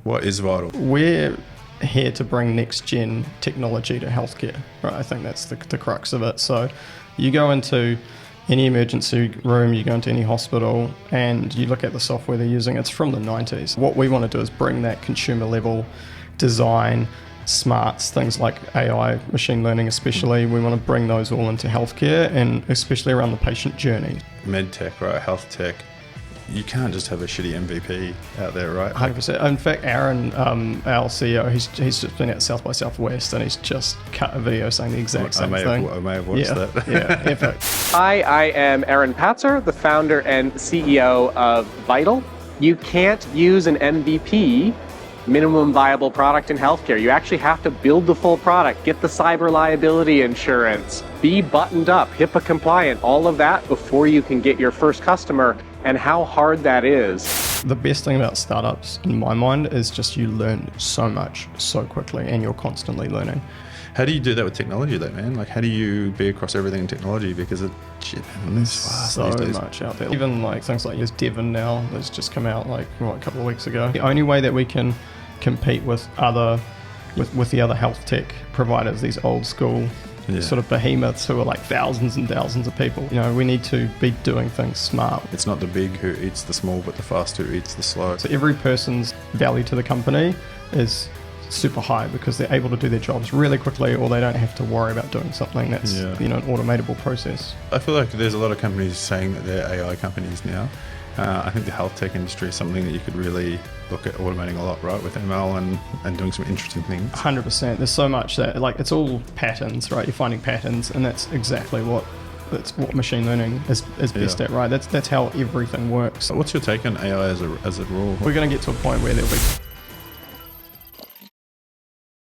What is Vital? We're here to bring next-gen technology to healthcare, right? I think that's the crux of it. So you go into any emergency room, you go into any hospital, and you look at the software they're using, it's from the 90s. What we want to do is bring that consumer-level design, smarts, things like AI, machine learning especially, we want to bring those all into healthcare, and especially around the patient journey. Med tech, right? Health tech. You can't just have a shitty MVP out there, right? 100%. In fact, Aaron, our CEO, he's just been at South by Southwest and he's just cut a video saying the exact same thing. I may have watched that. Yeah, epic. Hi, I am Aaron Patzer, the founder and CEO of Vital. You can't use an MVP, minimum viable product in healthcare. You actually have to build the full product, get the cyber liability insurance, be buttoned up, HIPAA compliant, all of that before you can get your first customer, and how hard that is. The best thing about startups, in my mind, is just you learn so much so quickly and you're constantly learning. How do you do that with technology though, man? Like, how do you be across everything in technology? Because there's so much out there. Even like things like there's Devon now that's just come out like a couple of weeks ago. The only way that we can compete with the other health tech providers, these old school sort of behemoths who are like thousands and thousands of people. You know, we need to be doing things smart. It's not the big who eats the small, but the fast who eats the slow. So every person's value to the company is super high because they're able to do their jobs really quickly, or they don't have to worry about doing something that's an automatable process. I feel like there's a lot of companies saying that they're AI companies now. I think the health tech industry is something that you could really look at automating a lot, right, with ML and doing some interesting things. 100%. There's so much that, like, it's all patterns, right? You're finding patterns, and that's exactly what machine learning is best at, right? That's how everything works. So what's your take on AI as a rule? We're going to get to a point where there'll be...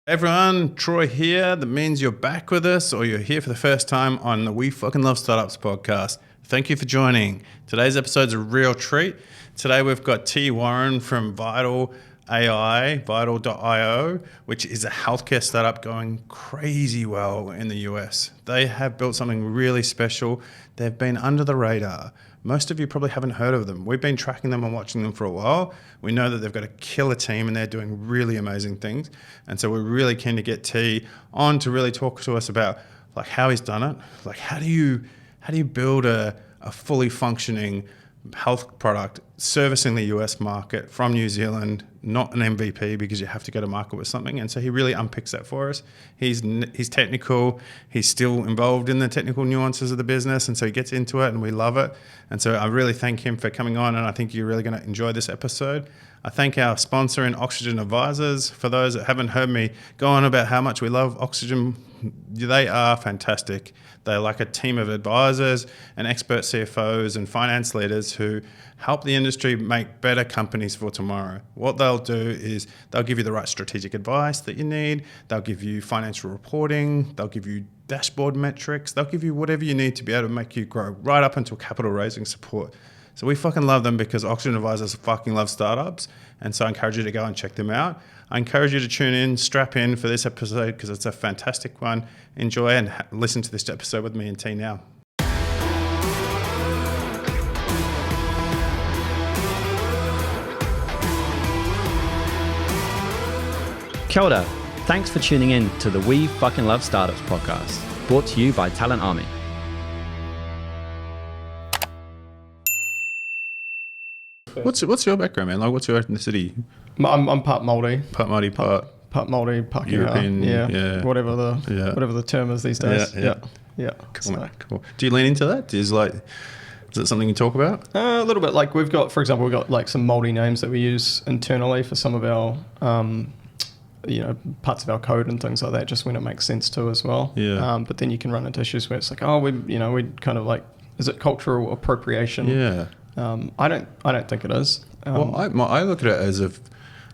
Hey everyone, Troy here. That means you're back with us, or you're here for the first time on the We Fucking Love Startups podcast. Thank you for joining. Today's episode's a real treat. Today we've got Te Riu Warren from Vital AI, Vital.io, which is a healthcare startup going crazy well in the US. They have built something really special. They've been under the radar. Most of you probably haven't heard of them. We've been tracking them and watching them for a while. We know that they've got a killer team and they're doing really amazing things. And so we're really keen to get T on to really talk to us about like how he's done it. Like how do you build a fully functioning health product servicing the US market from New Zealand, not an MVP because you have to go to market with something. And so he really unpicks that for us. He's technical. He's still involved in the technical nuances of the business. And so he gets into it and we love it. And so I really thank him for coming on. And I think you're really going to enjoy this episode. I thank our sponsor in Oxygen Advisors. For those that haven't heard me go on about how much we love Oxygen, they are fantastic. They're like a team of advisors and expert CFOs and finance leaders who help the industry make better companies for tomorrow. What they'll do is they'll give you the right strategic advice that you need. They'll give you financial reporting. They'll give you dashboard metrics. They'll give you whatever you need to be able to make you grow right up until capital raising support. So we fucking love them because Oxygen Advisors fucking love startups. And so I encourage you to go and check them out. I encourage you to tune in, strap in for this episode because it's a fantastic one. Enjoy and listen to this episode with me and T now. Kia ora. Thanks for tuning in to the We Fucking Love Startups podcast, brought to you by Talent Army. What's your background, man? Like, what's your ethnicity? I'm part Māori. Part Māori, part Māori, Pākehā, European, whatever the term is these days. Yeah. Cool, so. Cool. Do you lean into that? Is it something you talk about? A little bit. Like we've got like some Māori names that we use internally for some of our, parts of our code and things like that, just when it makes sense to as well. Yeah. But then you can run into issues where it's like, we kind of like, is it cultural appropriation? Yeah. I don't think it is. Well, I look at it as if,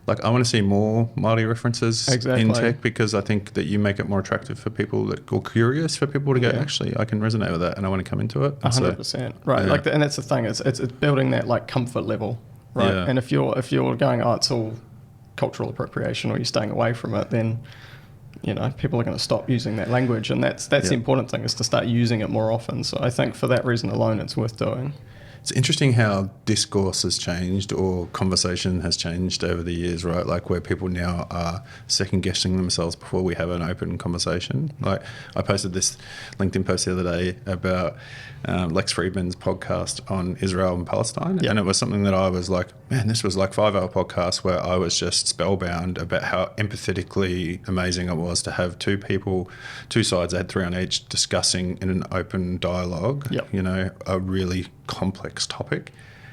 like, I want to see more Māori references in tech because I think that you make it more attractive for people or curious for people to go, actually, I can resonate with that and I want to come into it. 100%. Right. Yeah. And that's the thing. It's building that like comfort level, right? Yeah. And if you're going, it's all cultural appropriation, or you're staying away from it, then people are going to stop using that language, and that's the important thing, is to start using it more often. So I think for that reason alone, it's worth doing. it's interesting how discourse has changed or conversation has changed over the years, right? Like where people now are second guessing themselves before we have an open conversation. Like I posted this LinkedIn post the other day about Lex Friedman's podcast on Israel and Palestine. Yeah. And it was something that I was like, man, this was like 5-hour podcast where I was just spellbound about how empathetically amazing it was to have two people, two sides, I had 3 on each, discussing in an open dialogue, Yep. you know, a really complex topic.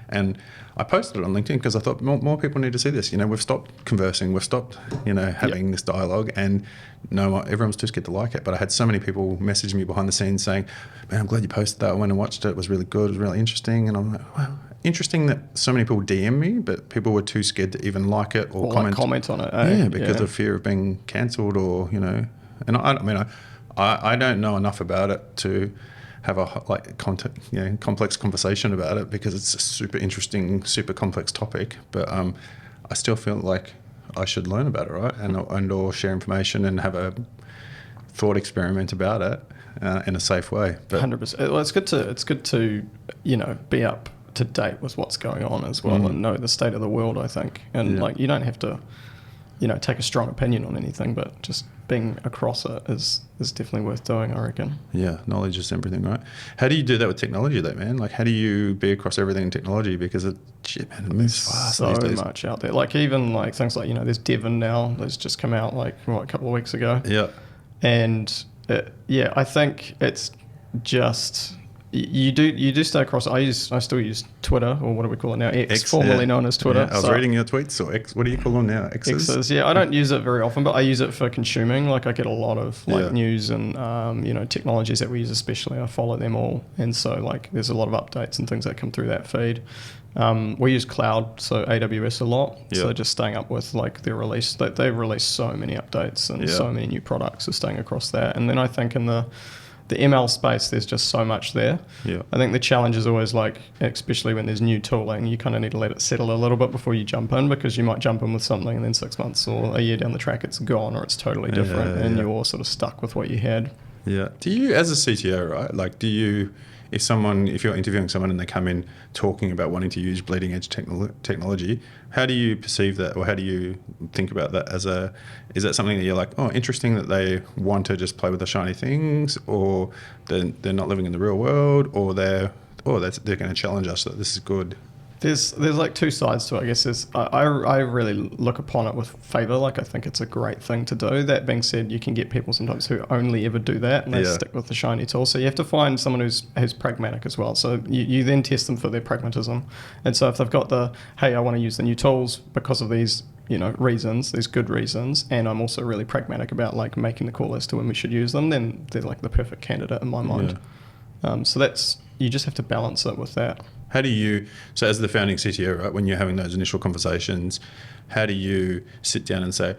And I posted it on LinkedIn because I thought more people need to see this. You know, we've stopped conversing, we've stopped, you know, having this dialogue, and everyone's too scared to like it. But I had so many people message me behind the scenes saying, man, I'm glad you posted that. I went and watched it. It was really good. It was really interesting. And I'm like, wow, interesting that so many people DM me, but people were too scared to even like it or comment on it. Eh? Yeah, because of fear of being cancelled or, you know. And I don't know enough about it to have a complex conversation about it because it's a super interesting, super complex topic. But I still feel like I should learn about it, right? And or share information and have a thought experiment about it in a safe way. But 100%. Well, it's good to you know, be up to date with what's going on as well and know the state of the world, I think. And like you don't have to, you know, take a strong opinion on anything, but just being across it is definitely worth doing, I reckon. Yeah, knowledge is everything, right? How do you do that with technology though, man? Like how do you be across everything in technology? Because it moves fast so these days. much out there. Like even like things like, you know, there's Devon now that's just come out like a couple of weeks ago. Yeah. And I think it's just you do stay across. I still use Twitter, or what do we call it now? X formerly known as Twitter. Yeah, I was reading your tweets, or X. What do you call them now? X's? Yeah, I don't use it very often, but I use it for consuming. Like I get a lot of news and you know, technologies that we use especially. I follow them all, and so like there's a lot of updates and things that come through that feed. We use cloud, so AWS a lot. Yeah. So just staying up with like their release. They've released so many updates and so many new products. So staying across that, and then I think in the ML space, there's just so much there. Yeah. I think the challenge is always like, especially when there's new tooling, you kind of need to let it settle a little bit before you jump in, because you might jump in with something and then 6 months or a year down the track, it's gone or it's totally different and you're sort of stuck with what you had. Yeah. Do you, as a CTO, right, like do you, if you're interviewing someone and they come in talking about wanting to use bleeding edge technology, how do you perceive that, or how do you think about that is that something that you're like, oh, interesting that they want to just play with the shiny things, or they're not living in the real world, or they're going to challenge us that this is good? There's like two sides to it, I guess. I really look upon it with favour. Like I think it's a great thing to do. That being said, you can get people sometimes who only ever do that and they stick with the shiny tool. So you have to find someone who's pragmatic as well. So you then test them for their pragmatism. And so if they've got hey, I want to use the new tools because of these, you know, reasons, these good reasons, and I'm also really pragmatic about like making the call as to when we should use them, then they're like the perfect candidate in my mind. So you just have to balance it with that. How do you, so as the founding CTO, right, when you're having those initial conversations, how do you sit down and say,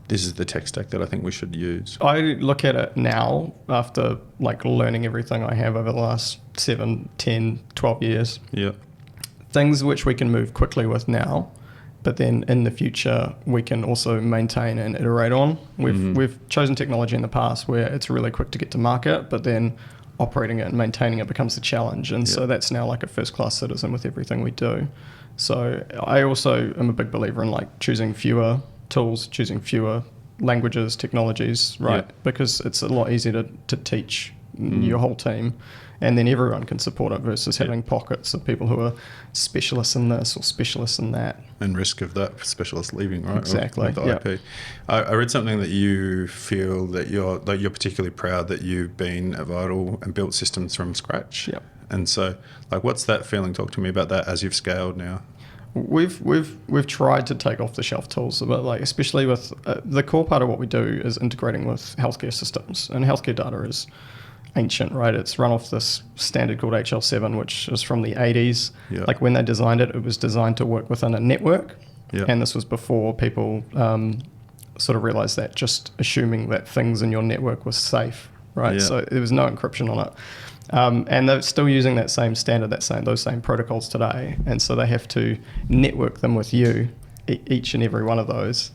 this is the tech stack that I think we should use? I look at it now after like learning everything I have over the last 7, 10, 12 years. Yeah. Things which we can move quickly with now, but then in the future we can also maintain and iterate on. We've chosen technology in the past where it's really quick to get to market, but then operating it and maintaining it becomes the challenge. And so that's now like a first-class citizen with everything we do. So I also am a big believer in like choosing fewer tools, choosing fewer languages, technologies, right? Because it's a lot easier to teach your whole team, and then everyone can support it versus having pockets of people who are specialists in this or specialists in that. And risk of that specialist leaving, right? Exactly. IP. I read something that you feel that you're particularly proud that you've been at Vital and built systems from scratch. Yep. And so, like, what's that feeling? Talk to me about that as you've scaled now. We've tried to take off the shelf tools, but like especially with the core part of what we do is integrating with healthcare systems, and healthcare data is ancient, right? It's run off this standard called HL7, which is from the 80s. Yeah. Like when they designed it, it was designed to work within a network. Yeah. And this was before people sort of realized that just assuming that things in your network was safe, right? Yeah. So there was no encryption on it. And they're still using that same standard, those same protocols today. And so they have to network them with you, each and every one of those,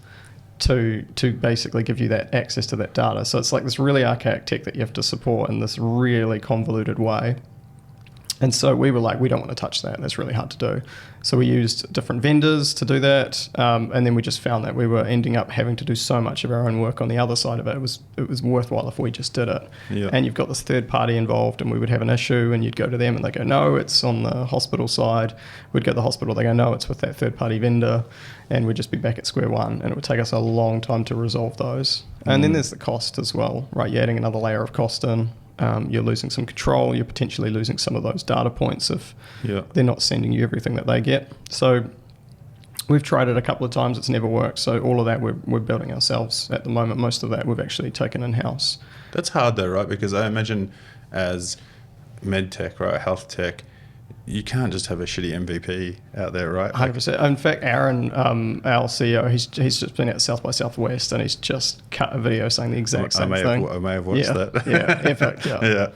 to basically give you that access to that data. So it's like this really archaic tech that you have to support in this really convoluted way. And so we were like, we don't want to touch that. That's really hard to do. So we used different vendors to do that. And then we just found that we were ending up having to do so much of our own work on the other side of it. It was worthwhile if we just did it. Yeah. And you've got this third party involved, and we would have an issue and you'd go to them and they go, no, it's on the hospital side. We'd go to the hospital, they go, no, it's with that third party vendor. And we'd just be back at square one. And it would take us a long time to resolve those. And then there's the cost as well, right? You're adding another layer of cost in. You're losing some control. You're potentially losing some of those data points if they're not sending you everything that they get. So we've tried it a couple of times. It's never worked. So all of that we're building ourselves at the moment. Most of that we've actually taken in-house. That's hard though, right? Because I imagine as med tech, right, health tech, you can't just have a shitty MVP out there, right? 100%. In fact, Aaron, our CEO, he's just been at South by Southwest and he's just cut a video saying the exact same thing. I may have watched that. Yeah, epic,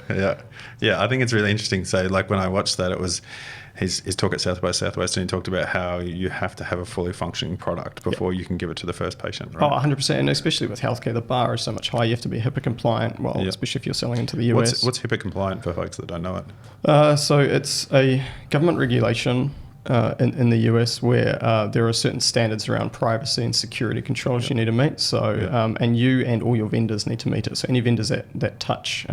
yeah. Yeah, I think it's really interesting. So, like when I watched that, it was his talk at South by Southwest, and he talked about how you have to have a fully functioning product before you can give it to the first patient, right? Oh, 100%. And especially with healthcare, the bar is so much higher. You have to be HIPAA compliant, especially if you're selling into the US. What's HIPAA compliant for folks that don't know it? So it's a government regulation in the US where there are certain standards around privacy and security controls you need to meet. So and you and all your vendors need to meet it. So any vendors that touch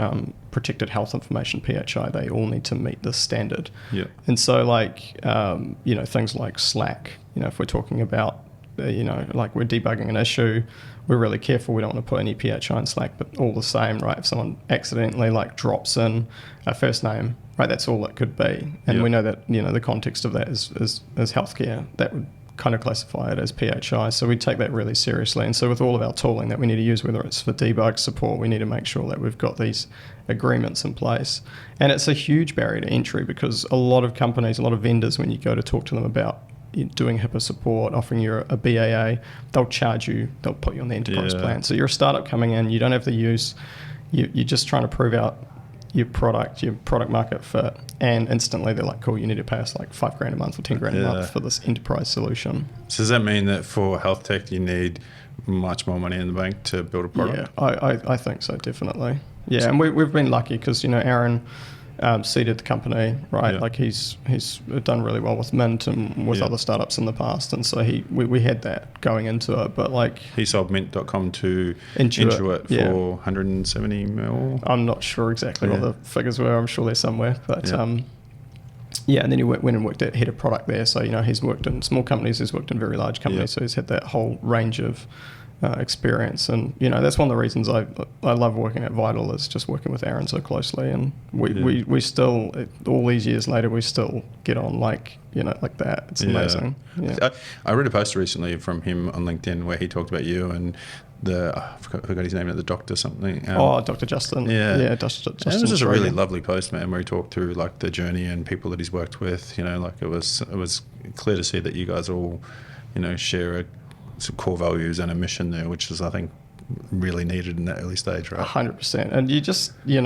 protected health information, PHI, they all need to meet this standard. Yeah. And so like things like Slack, if we're talking about like we're debugging an issue, we're really careful. We don't want to put any PHI in Slack, but all the same, right? If someone accidentally like drops in a first name, right, that's all it could be. And we know that, the context of that is healthcare. That would kind of classify it as PHI. So we take that really seriously. And so with all of our tooling that we need to use, whether it's for debug support, we need to make sure that we've got these agreements in place. And it's a huge barrier to entry because a lot of companies, a lot of vendors, when you go to talk to them about doing HIPAA support, offering you a BAA, they'll charge you, they'll put you on the enterprise plan. So you're a startup coming in, you don't have the use, you're just trying to prove out your product market fit, and instantly they're like, cool, you need to pay us like $5,000 a month or $10,000 a month for this enterprise solution. So does that mean that for health tech you need much more money in the bank to build a product? Yeah, I think so, definitely. Yeah, and we've been lucky because, Aaron seeded the company, right? Yeah. Like he's done really well with Mint and with other startups in the past, and so we had that going into it. But like he sold Mint.com to Intuit for 170 mil. I'm not sure exactly what the figures were. I'm sure they're somewhere, but and then he went and worked at head of product there. So he's worked in small companies, he's worked in very large companies, so he's had that whole range of experience, and that's one of the reasons I love working at Vital, is just working with Aaron so closely, and we still, all these years later, we still get on like that. It's amazing. I read a post recently from him on LinkedIn where he talked about you and I forgot his name, the doctor something. Dr. Justin. Justin. It was just a really lovely post, man, where he talked through like the journey and people that he's worked with. Like it was clear to see that you guys all share some core values and a mission there, which is, I think, really needed in that early stage, right? 100%. And you just, you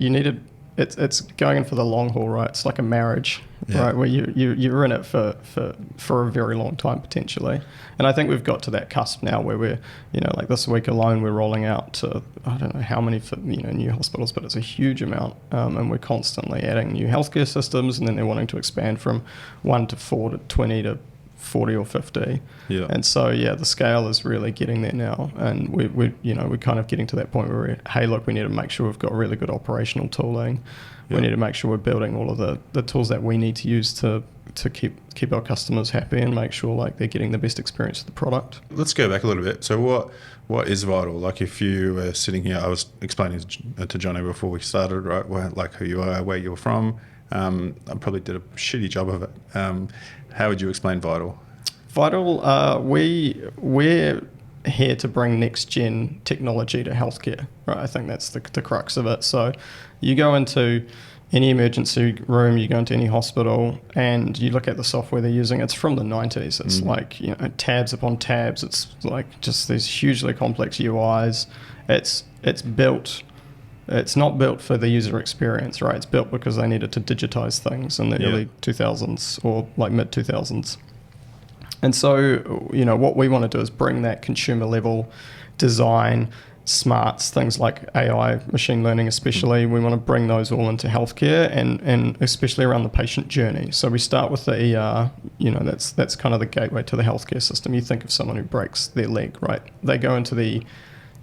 needed, it's going in for the long haul, right? It's like a marriage, right? Where you're in it for a very long time, potentially. And I think we've got to that cusp now where we're, like this week alone, we're rolling out to, I don't know how many, new hospitals, but it's a huge amount. And we're constantly adding new healthcare systems, and then they're wanting to expand from 1 to 4 to 20 to 40 or 50. Yeah. And so, the scale is really getting there now. And we're kind of getting to that point where we need to make sure we've got really good operational tooling. Yeah. We need to make sure we're building all of the tools that we need to use to keep our customers happy and make sure like they're getting the best experience of the product. Let's go back a little bit. So what is Vital? Like if you were sitting here, I was explaining to Johnny before we started, right? Like who you are, where you're from. I probably did a shitty job of it. How would you explain Vital? Vital, we're here to bring next-gen technology to healthcare, right? I think that's the crux of it. So you go into any emergency room, you go into any hospital, and you look at the software they're using. It's from the 90s. It's like tabs upon tabs. It's like just these hugely complex UIs. It's built. It's not built for the user experience, right? It's built because they needed to digitize things in the early 2000s or like mid 2000s. And so, what we want to do is bring that consumer level design, smarts, things like AI, machine learning especially. We want to bring those all into healthcare and especially around the patient journey. So we start with the ER, that's kind of the gateway to the healthcare system. You think of someone who breaks their leg, right? They go into the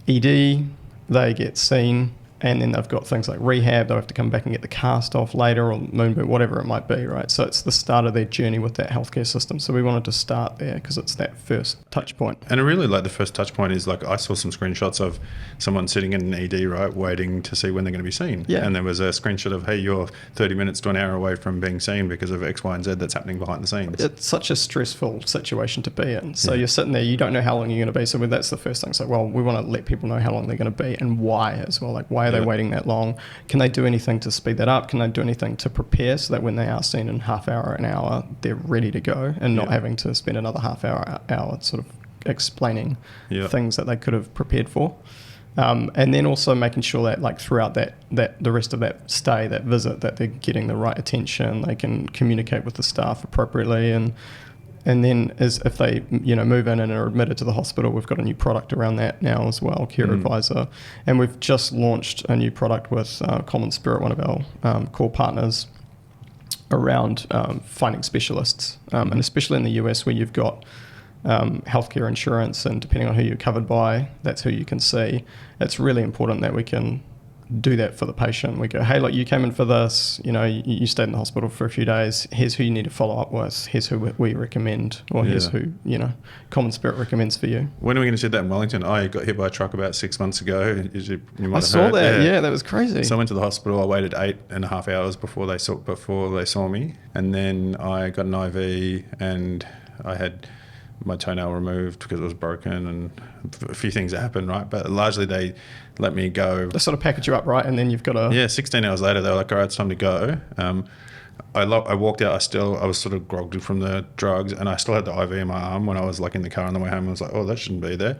ED, they get seen, and then they've got things like rehab. They'll have to come back and get the cast off later or moon boot, whatever it might be, right? So it's the start of their journey with that healthcare system. So we wanted to start there because it's that first touch point. And I really like the first touch point is like I saw some screenshots of someone sitting in an ED, right, waiting to see when they're going to be seen. Yeah. And there was a screenshot of, hey, you're 30 minutes to an hour away from being seen because of X, Y, and Z that's happening behind the scenes. It's such a stressful situation to be in. So you're sitting there, you don't know how long you're going to be. So that's the first thing. So, well, we want to let people know how long they're going to be and why as well. Like, why are they waiting that long? Can they do anything to speed that up? Can they do anything to prepare so that when they are seen in half hour, an hour, they're ready to go and not having to spend another half hour sort of explaining things that they could have prepared for. And then also making sure that like throughout that the rest of that stay, that visit, that they're getting the right attention, they can communicate with the staff appropriately, and then if they move in and are admitted to the hospital, we've got a new product around that now as well, Care Advisor, and we've just launched a new product with Common Spirit, one of our core partners, around finding specialists, and especially in the US where you've got healthcare insurance, and depending on who you're covered by, that's who you can see. It's really important that we can do that for the patient. We go, hey, look, you came in for this, you stayed in the hospital for a few days, here's who you need to follow up with, here's who we recommend, or here's who Common Spirit recommends for you. When are we going to see that in Wellington? I got hit by a truck about 6 months ago. You might I have saw heard. that. Yeah, that was crazy. So I went to the hospital. I waited 8.5 hours before they saw me, and then I got an IV, and I had my toenail removed because it was broken, and a few things happened, right? But largely they let me go. They sort of package you up, right? And then you've got to... Yeah, 16 hours later, they were like, all right, it's time to go. I walked out, I was sort of groggy from the drugs, and I still had the IV in my arm when I was like in the car on the way home. I was like, oh, that shouldn't be there.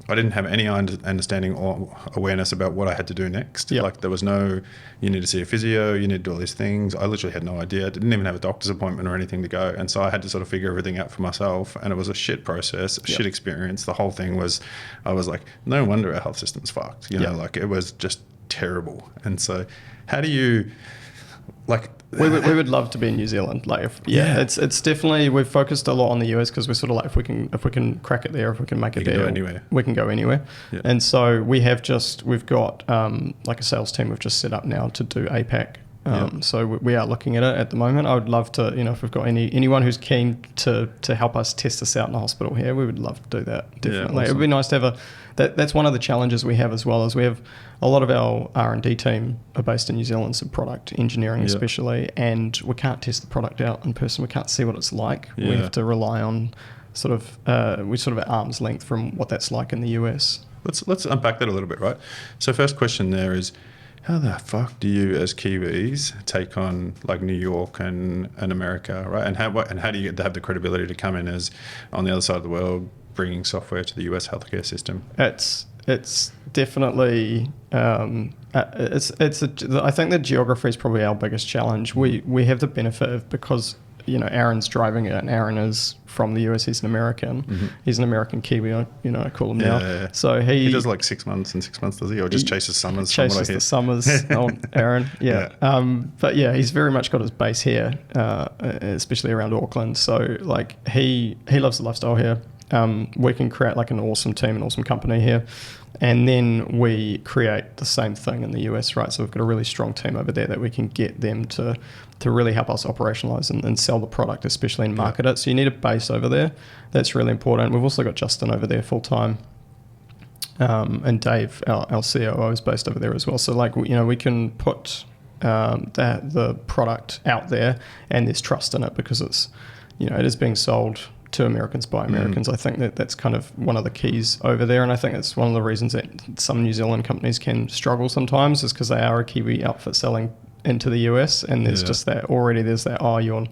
I didn't have any understanding or awareness about what I had to do next. Yep. Like there was no, you need to see a physio, you need to do all these things. I literally had no idea. I didn't even have a doctor's appointment or anything to go. And so I had to sort of figure everything out for myself. And it was a shit process, a shit experience. The whole thing was, I was like, no wonder our health system's fucked. Like it was just terrible. And so how do you, like... We would love to be in New Zealand. Like, it's definitely, we've focused a lot on the US because we're sort of like, if we can crack it there, if we can make a deal, we can go anywhere. Yeah. And so we've got like a sales team we've just set up now to do APAC. So we are looking at it at the moment. I would love to, if we've got anyone who's keen to help us test this out in the hospital here, we would love to do that. Definitely. Yeah, awesome. It would be nice to have that's one of the challenges we have as well, is we have a lot of our R&D team are based in New Zealand, so product engineering especially, and we can't test the product out in person. We can't see what it's like. Yeah. We have to rely on we're at arm's length from what that's like in the US. Let's unpack that a little bit, right? So first question there is, how the fuck do you as Kiwis take on like New York and America, right? And how do you get to have the credibility to come in as on the other side of the world, bringing software to the US healthcare system? It's definitely I think the geography is probably our biggest challenge. We have the benefit of, because Aaron's driving it, and Aaron is from the US. He's an American. Mm-hmm. He's an American Kiwi. I call him now. Yeah. So he does like 6 months, does he? Or just chases summers? Chases the summers. Aaron. Yeah. But yeah, he's very much got his base here, especially around Auckland. So like he loves the lifestyle here. We can create like an awesome team, an awesome company here, and then we create the same thing in the US, right? So we've got a really strong team over there that we can get them to really help us operationalize and sell the product, especially and market it. So you need a base over there. That's really important. We've also got Justin over there full time, and Dave, our COO, is based over there as well. So like we can put the product out there, and there's trust in it because it's it is being sold to Americans by Americans. I think that's kind of one of the keys over there, and I think it's one of the reasons that some New Zealand companies can struggle sometimes, is because they are a Kiwi outfit selling into the US, and there's just that already. There's that you're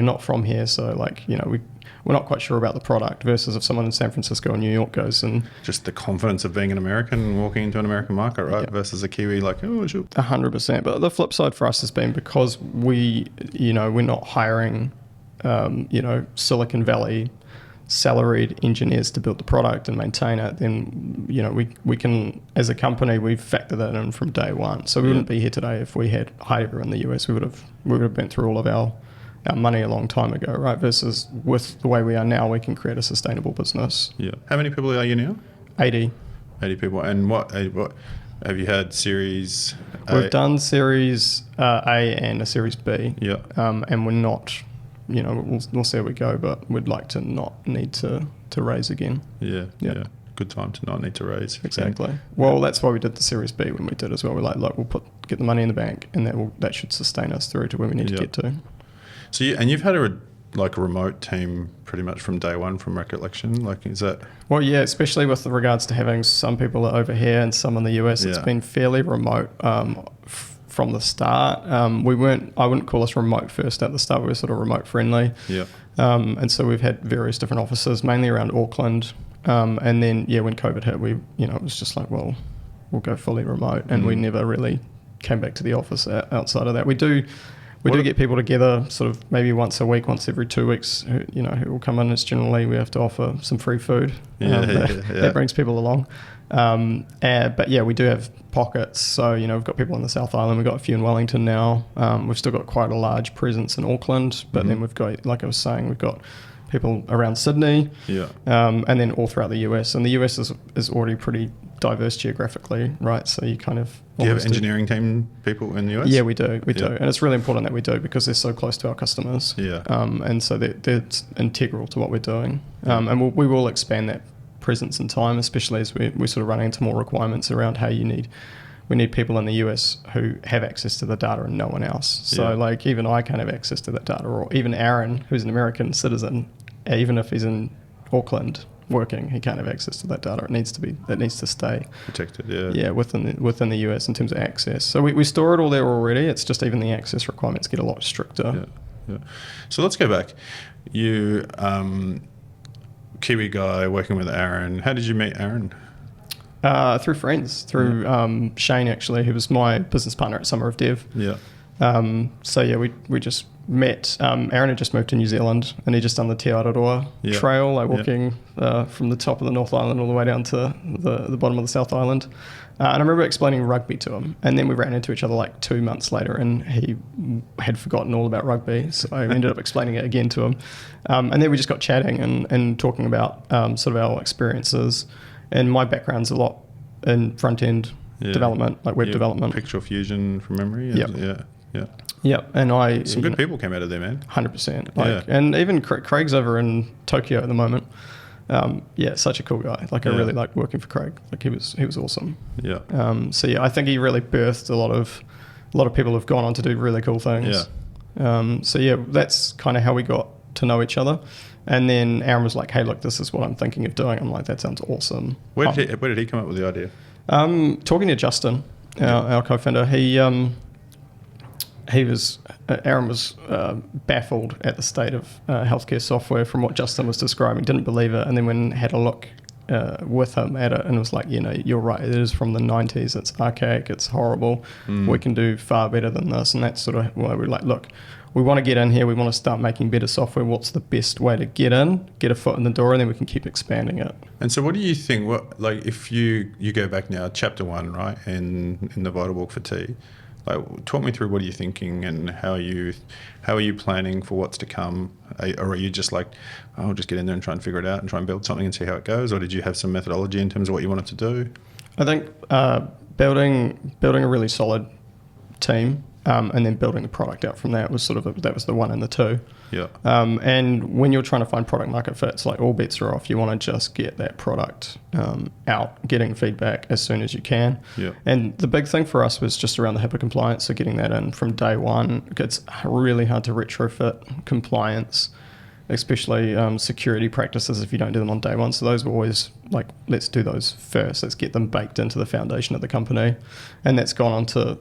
not from here, so like we're not quite sure about the product. Versus if someone in San Francisco or New York goes, and just the confidence of being an American and walking into an American market, right? Versus a Kiwi, like 100%. But the flip side for us has been, because we're not hiring Silicon Valley salaried engineers to build the product and maintain it, then we can, as a company, we factor that in from day one. So we wouldn't be here today if we had hired everyone in the US. We would have been through all of our money a long time ago, right? Versus with the way we are now, we can create a sustainable business. Yeah. How many people are you now? 80. 80 people. And what have you had? Series A? We've done Series A and a Series B. Yeah. And we're not, we'll see how we go, but we'd like to not need to raise again. Yeah. Good time to not need to raise. Exactly. Well, that's why we did the Series B when we did as well. We're like, look, we'll get the money in the bank, and that should sustain us through to where we need to get to. So you've had a remote team pretty much from day one, from recollection. Like, is that? Well, yeah, especially with regards to having some people over here and some in the US, it's been fairly remote from the start. I wouldn't call us remote first at the start. We were sort of remote friendly. Yeah. And so we've had various different offices, mainly around Auckland. And then when COVID hit, it was just like, well, we'll go fully remote, and we never really came back to the office outside of that. We do get people together sort of maybe once a week, once every 2 weeks, who will come in. It's generally we have to offer some free food. That brings people along. But we do have pockets. So, we've got people on the South Island. We've got a few in Wellington now. We've still got quite a large presence in Auckland. But then we've got, like I was saying, we've got people around Sydney. Yeah. And then all throughout the US. And the US is already pretty diverse geographically, right? So you kind of... Do you have engineering team people in the US? Yeah, we do. We do. And it's really important that we do, because they're so close to our customers. Yeah. And so they're integral to what we're doing. And we will expand that presence in time, especially as we're sort of running into more requirements around how we need people in the US who have access to the data and no one else. So like even I can't have access to that data, or even Aaron, who's an American citizen, even if he's in Auckland working, he can't have access to that data. It needs to stay protected. Within the US in terms of access. So we store it all there already. It's just even the access requirements get a lot stricter. Yeah. So let's go back. You Kiwi guy working with Aaron. How did you meet Aaron? Through friends, through Shane, actually, who was my business partner at Summer of Dev. Yeah. We just met. Aaron had just moved to New Zealand, and he'd just done the Te Aroa trail, like walking from the top of the North Island all the way down to the bottom of the South Island. And I remember explaining rugby to him, and then we ran into each other like 2 months later, and he had forgotten all about rugby, so I ended up explaining it again to him. And then we just got chatting and talking about sort of our experiences. And my background's a lot in front-end development, like web development. Picture fusion from memory. Yep. And some good people came out of there, man. 100%. And even Craig's over in Tokyo at the moment. Such a cool guy. Like I really liked working for Craig. Like he was awesome. Yeah. I think he really birthed a lot of people who've gone on to do really cool things. Yeah. That's kind of how we got to know each other. And then Aaron was like, "Hey, look, this is what I'm thinking of doing." I'm like, "That sounds awesome." Where did he come up with the idea? Talking to Justin, our co-founder, Aaron was baffled at the state of healthcare software from what Justin was describing. Didn't believe it, and then when had a look with him at it, and was like, "You're right. It is from the 90s. It's archaic. It's horrible. We can do far better than this." And that's sort of why we're like, "Look, we want to get in here. We want to start making better software. What's the best way to get a foot in the door, and then we can keep expanding it." And so what do you think, if you go back now, chapter 1, right, in the Vital Book for T, like talk me through what are you thinking, and how are you planning for what's to come? Or are you just like, I'll just get in there and try and figure it out and try and build something and see how it goes? Or did you have some methodology in terms of what you wanted to do? I think building a really solid team, and then building the product out from there was that was the 1 and the 2. Yeah. And when you're trying to find product market fit, it's like all bets are off. You want to just get that product out, getting feedback as soon as you can. Yeah. And the big thing for us was just around the HIPAA compliance. So getting that in from day one. It's really hard to retrofit compliance, especially security practices if you don't do them on day one. So those were always like, let's do those first. Let's get them baked into the foundation of the company. And that's gone on to,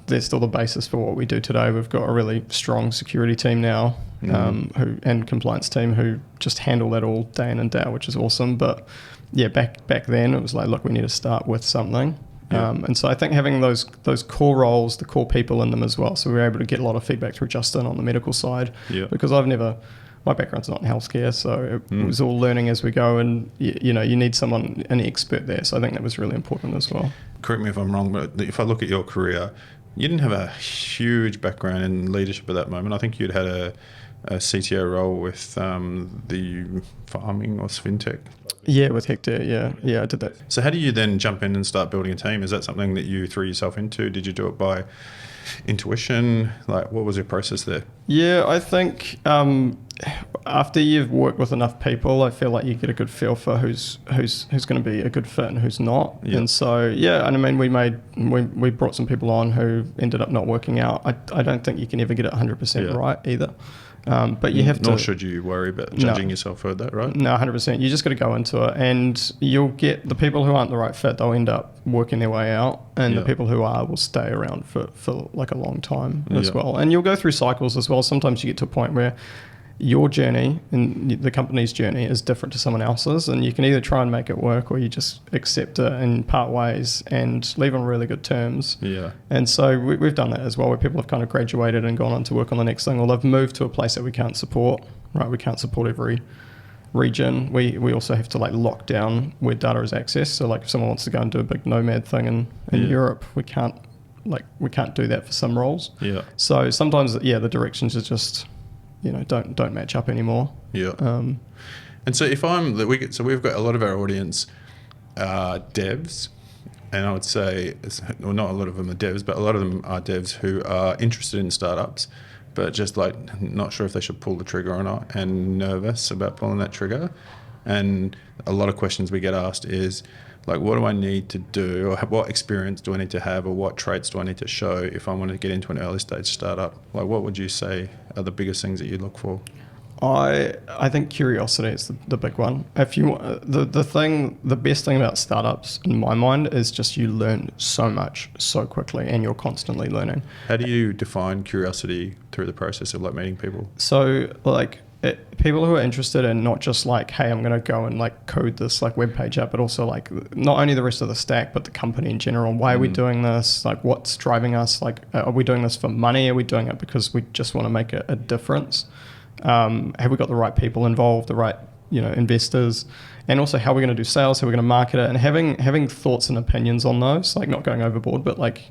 they're still the basis for what we do today. We've got a really strong security team now, and compliance team who just handle that all day in and day out, which is awesome. But yeah, back then it was like, look, we need to start with something. Yeah. And so I think having those core roles, the core people in them as well. So we were able to get a lot of feedback through Justin on the medical side, because I've never my background's not in healthcare, so it was all learning as we go, and you need someone, an expert there. So I think that was really important as well. Correct me if I'm wrong, but if I look at your career, you didn't have a huge background in leadership at that moment. I think you'd had a CTO role with the farming or fintech. Yeah, with Hector, yeah, I did that. So how do you then jump in and start building a team? Is that something that you threw yourself into? Did you do it by intuition? Like, what was your process there? Yeah, I think after you've worked with enough people, I feel like you get a good feel for who's going to be a good fit and who's not. Yeah. And so, yeah, and I mean, we brought some people on who ended up not working out. I don't think you can ever get it 100% right either. But you have to. Nor should you worry about judging yourself for that, right? No, 100%. You just got to go into it, and you'll get the people who aren't the right fit. They'll end up working their way out, and the people who are will stay around for like a long time as well. And you'll go through cycles as well. Sometimes you get to a point where your journey and the company's journey is different to someone else's, and you can either try and make it work or you just accept it and part ways and leave on really good terms. Yeah. And so we've done that as well, where people have kind of graduated and gone on to work on the next thing, or they've moved to a place that we can't support, right? We can't support every region. We also have to like lock down where data is accessed. So like if someone wants to go and do a big nomad thing in Europe, we can't do that for some roles. Yeah. So sometimes, the directions are just, don't match up anymore. Yeah. And so we've got a lot of our audience devs, and I would say, not a lot of them are devs, but a lot of them are devs who are interested in startups, but just like not sure if they should pull the trigger or not, and nervous about pulling that trigger. And a lot of questions we get asked is like, what do I need to do, or what experience do I need to have, or what traits do I need to show if I want to get into an early stage startup? Like, what would you say are the biggest things that you look for? I think curiosity is the big one. If you the best thing about startups in my mind is just you learn so much so quickly, and you're constantly learning. How do you define curiosity through the process of like meeting people? So like people who are interested in not just like, hey, I'm going to go and like code this like web page up, but also like not only the rest of the stack, but the company in general. Why are we doing this? Like, what's driving us? Like, are we doing this for money? Are we doing it because we just want to make a difference? Have we got the right people involved, the right investors? And also, how are we going to do sales? How are we going to market it? And having thoughts and opinions on those, like not going overboard, but like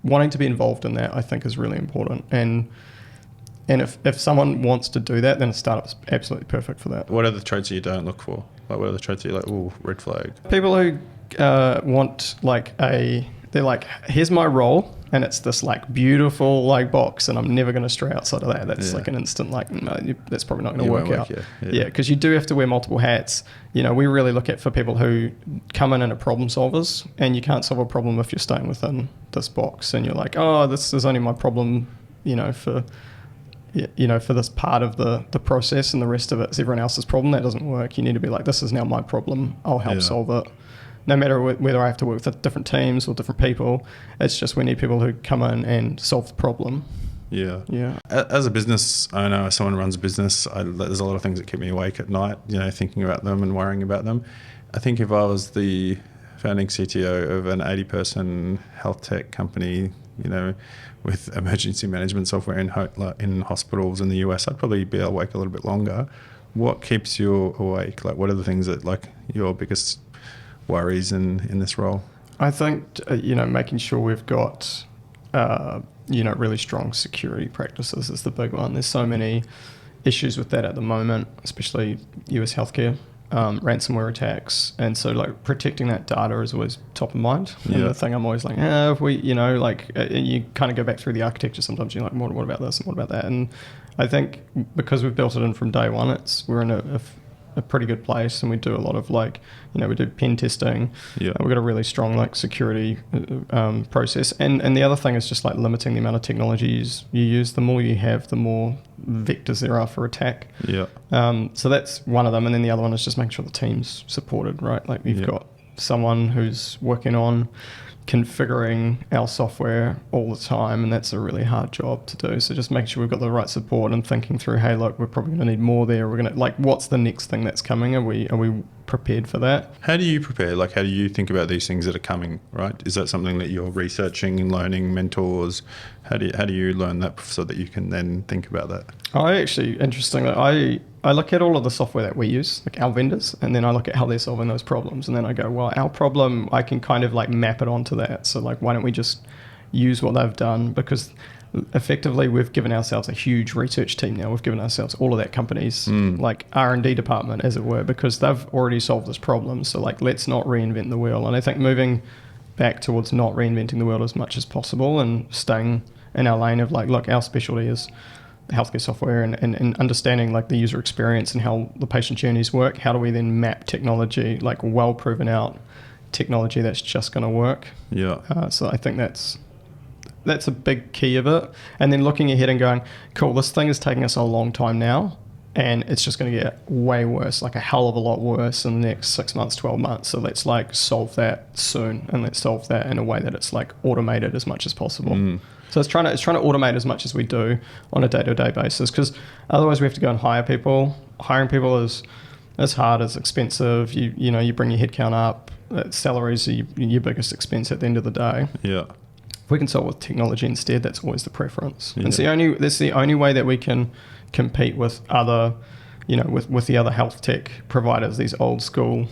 wanting to be involved in that, I think is really important. And if someone wants to do that, then a startup's absolutely perfect for that. What are the traits that you don't look for? Like, what are the traits that you're like, ooh, red flag? People who want like they're like, here's my role, and it's this like beautiful like box, and I'm never going to stray outside of that. That's like an instant like, no, that's probably not going to work out. Yeah, because you do have to wear multiple hats. We really look at for people who come in and are problem solvers, and you can't solve a problem if you're staying within this box, and you're like, oh, this is only my problem, for this part of the process, and the rest of it is everyone else's problem. That doesn't work. You need to be like, this is now my problem. I'll help solve it. No matter whether I have to work with different teams or different people, it's just we need people who come in and solve the problem. Yeah. Yeah. As a business owner, as someone who runs a business, there's a lot of things that keep me awake at night, thinking about them and worrying about them. I think if I was the founding CTO of an 80-person health tech company, with emergency management software in hospitals in the US, I'd probably be awake a little bit longer. What keeps you awake? Like, what are the things that like your biggest worries in this role? I think making sure we've got really strong security practices is the big one. There's so many issues with that at the moment, especially US healthcare. Ransomware attacks, and so like protecting that data is always top of mind. And the thing I'm always like, if we, you kind of go back through the architecture. Sometimes you're like, what about this and what about that? And I think because we've built it in from day one, we're in a pretty good place, and we do a lot of like, we do pen testing. We've got a really strong like security process, and the other thing is just like limiting the amount of technologies you use. The more you have, the more vectors there are for attack. So that's one of them, and then the other one is just making sure the team's supported, right? Like you've got someone who's working on configuring our software all the time, and that's a really hard job to do. So just making sure we've got the right support and thinking through, hey, look, we're probably going to need more there. We're going to like, what's the next thing that's coming? Are we prepared for that. How do you prepare? Like, how do you think about these things that are coming, right? Is that something that you're researching and learning, mentors? How do you learn that so that you can then think about that? Interestingly, I look at all of the software that we use, like our vendors, and then I look at how they're solving those problems. And then I go, well, our problem, I can kind of like map it onto that. So like, why don't we just use what they've done? Because effectively we've given ourselves a huge research team now. We've given ourselves all of that company's like R&D department, as it were, because they've already solved this problem. So like, let's not reinvent the wheel. And I think moving back towards not reinventing the wheel as much as possible and staying in our lane of like, look, our specialty is healthcare software and understanding like the user experience and how the patient journeys work. How do we then map technology, like well proven out technology that's just going to work? Yeah. So I think that's a big key of it. And then looking ahead and going, cool, this thing is taking us a long time now, and it's just going to get way worse, like a hell of a lot worse in the next 6 months, 12 months. So let's like solve that soon, and let's solve that in a way that it's like automated as much as possible. So it's trying to automate as much as we do on a day-to-day basis, because otherwise we have to go and hire people. Hiring people is hard, it's expensive. You bring your headcount up. Salaries are your biggest expense at the end of the day. Yeah. If we can solve with technology instead, that's always the preference. Yeah. And that's the only way that we can compete with other, with the other health tech providers, these old school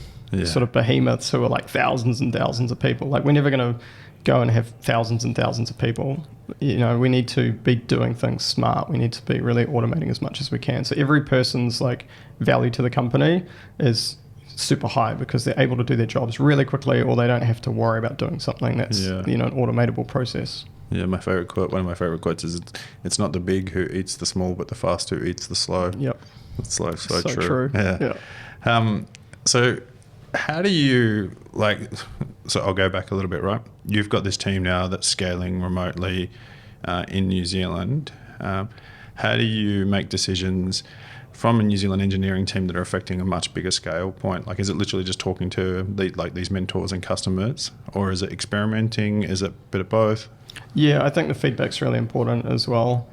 sort of behemoths who are like thousands and thousands of people. Like, we're never going to go and have thousands and thousands of people. We need to be doing things smart. We need to be really automating as much as we can. So every person's like value to the company is super high because they're able to do their jobs really quickly, or they don't have to worry about doing something that's an automatable process. Yeah, one of my favorite quotes is, "It's not the big who eats the small, but the fast who eats the slow." Yep, that's so true. True. Yeah. So how do you so I'll go back a little bit, right? You've got this team now that's scaling remotely in New Zealand. How do you make decisions from a New Zealand engineering team that are affecting a much bigger scale point? Like, is it literally just talking to these mentors and customers, or is it experimenting? Is it a bit of both? Yeah, I think the feedback's really important as well.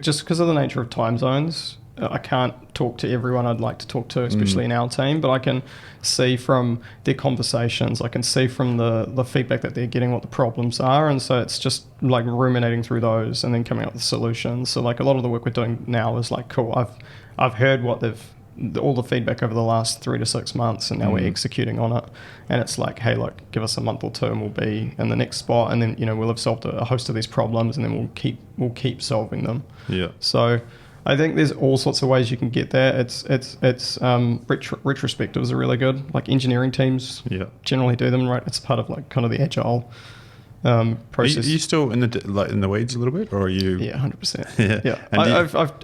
Just because of the nature of time zones, I can't talk to everyone I'd like to talk to, especially in our team, but I can see from their conversations, I can see from the feedback that they're getting what the problems are. And so it's just like ruminating through those and then coming up with solutions. So like, a lot of the work we're doing now is like, cool, I've heard what all the feedback over the last 3 to 6 months, and now we're executing on it. And it's like, hey, look, give us a month or two and we'll be in the next spot, and then we'll have solved a host of these problems, and then we'll keep solving them. Yeah. So I think there's all sorts of ways you can get there. It's retrospectives are really good. Like, engineering teams generally do them, right? It's part of like kind of the agile process. Are you still in the weeds a little bit, or are you? Yeah, 100%. Yeah.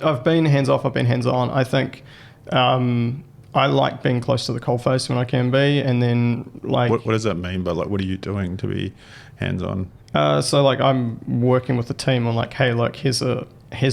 I've been hands off. I've been hands on. I think I like being close to the coalface when I can be, and then like. What does that mean? By like, what are you doing to be hands on? So like, I'm working with the team on like, hey, look, here's a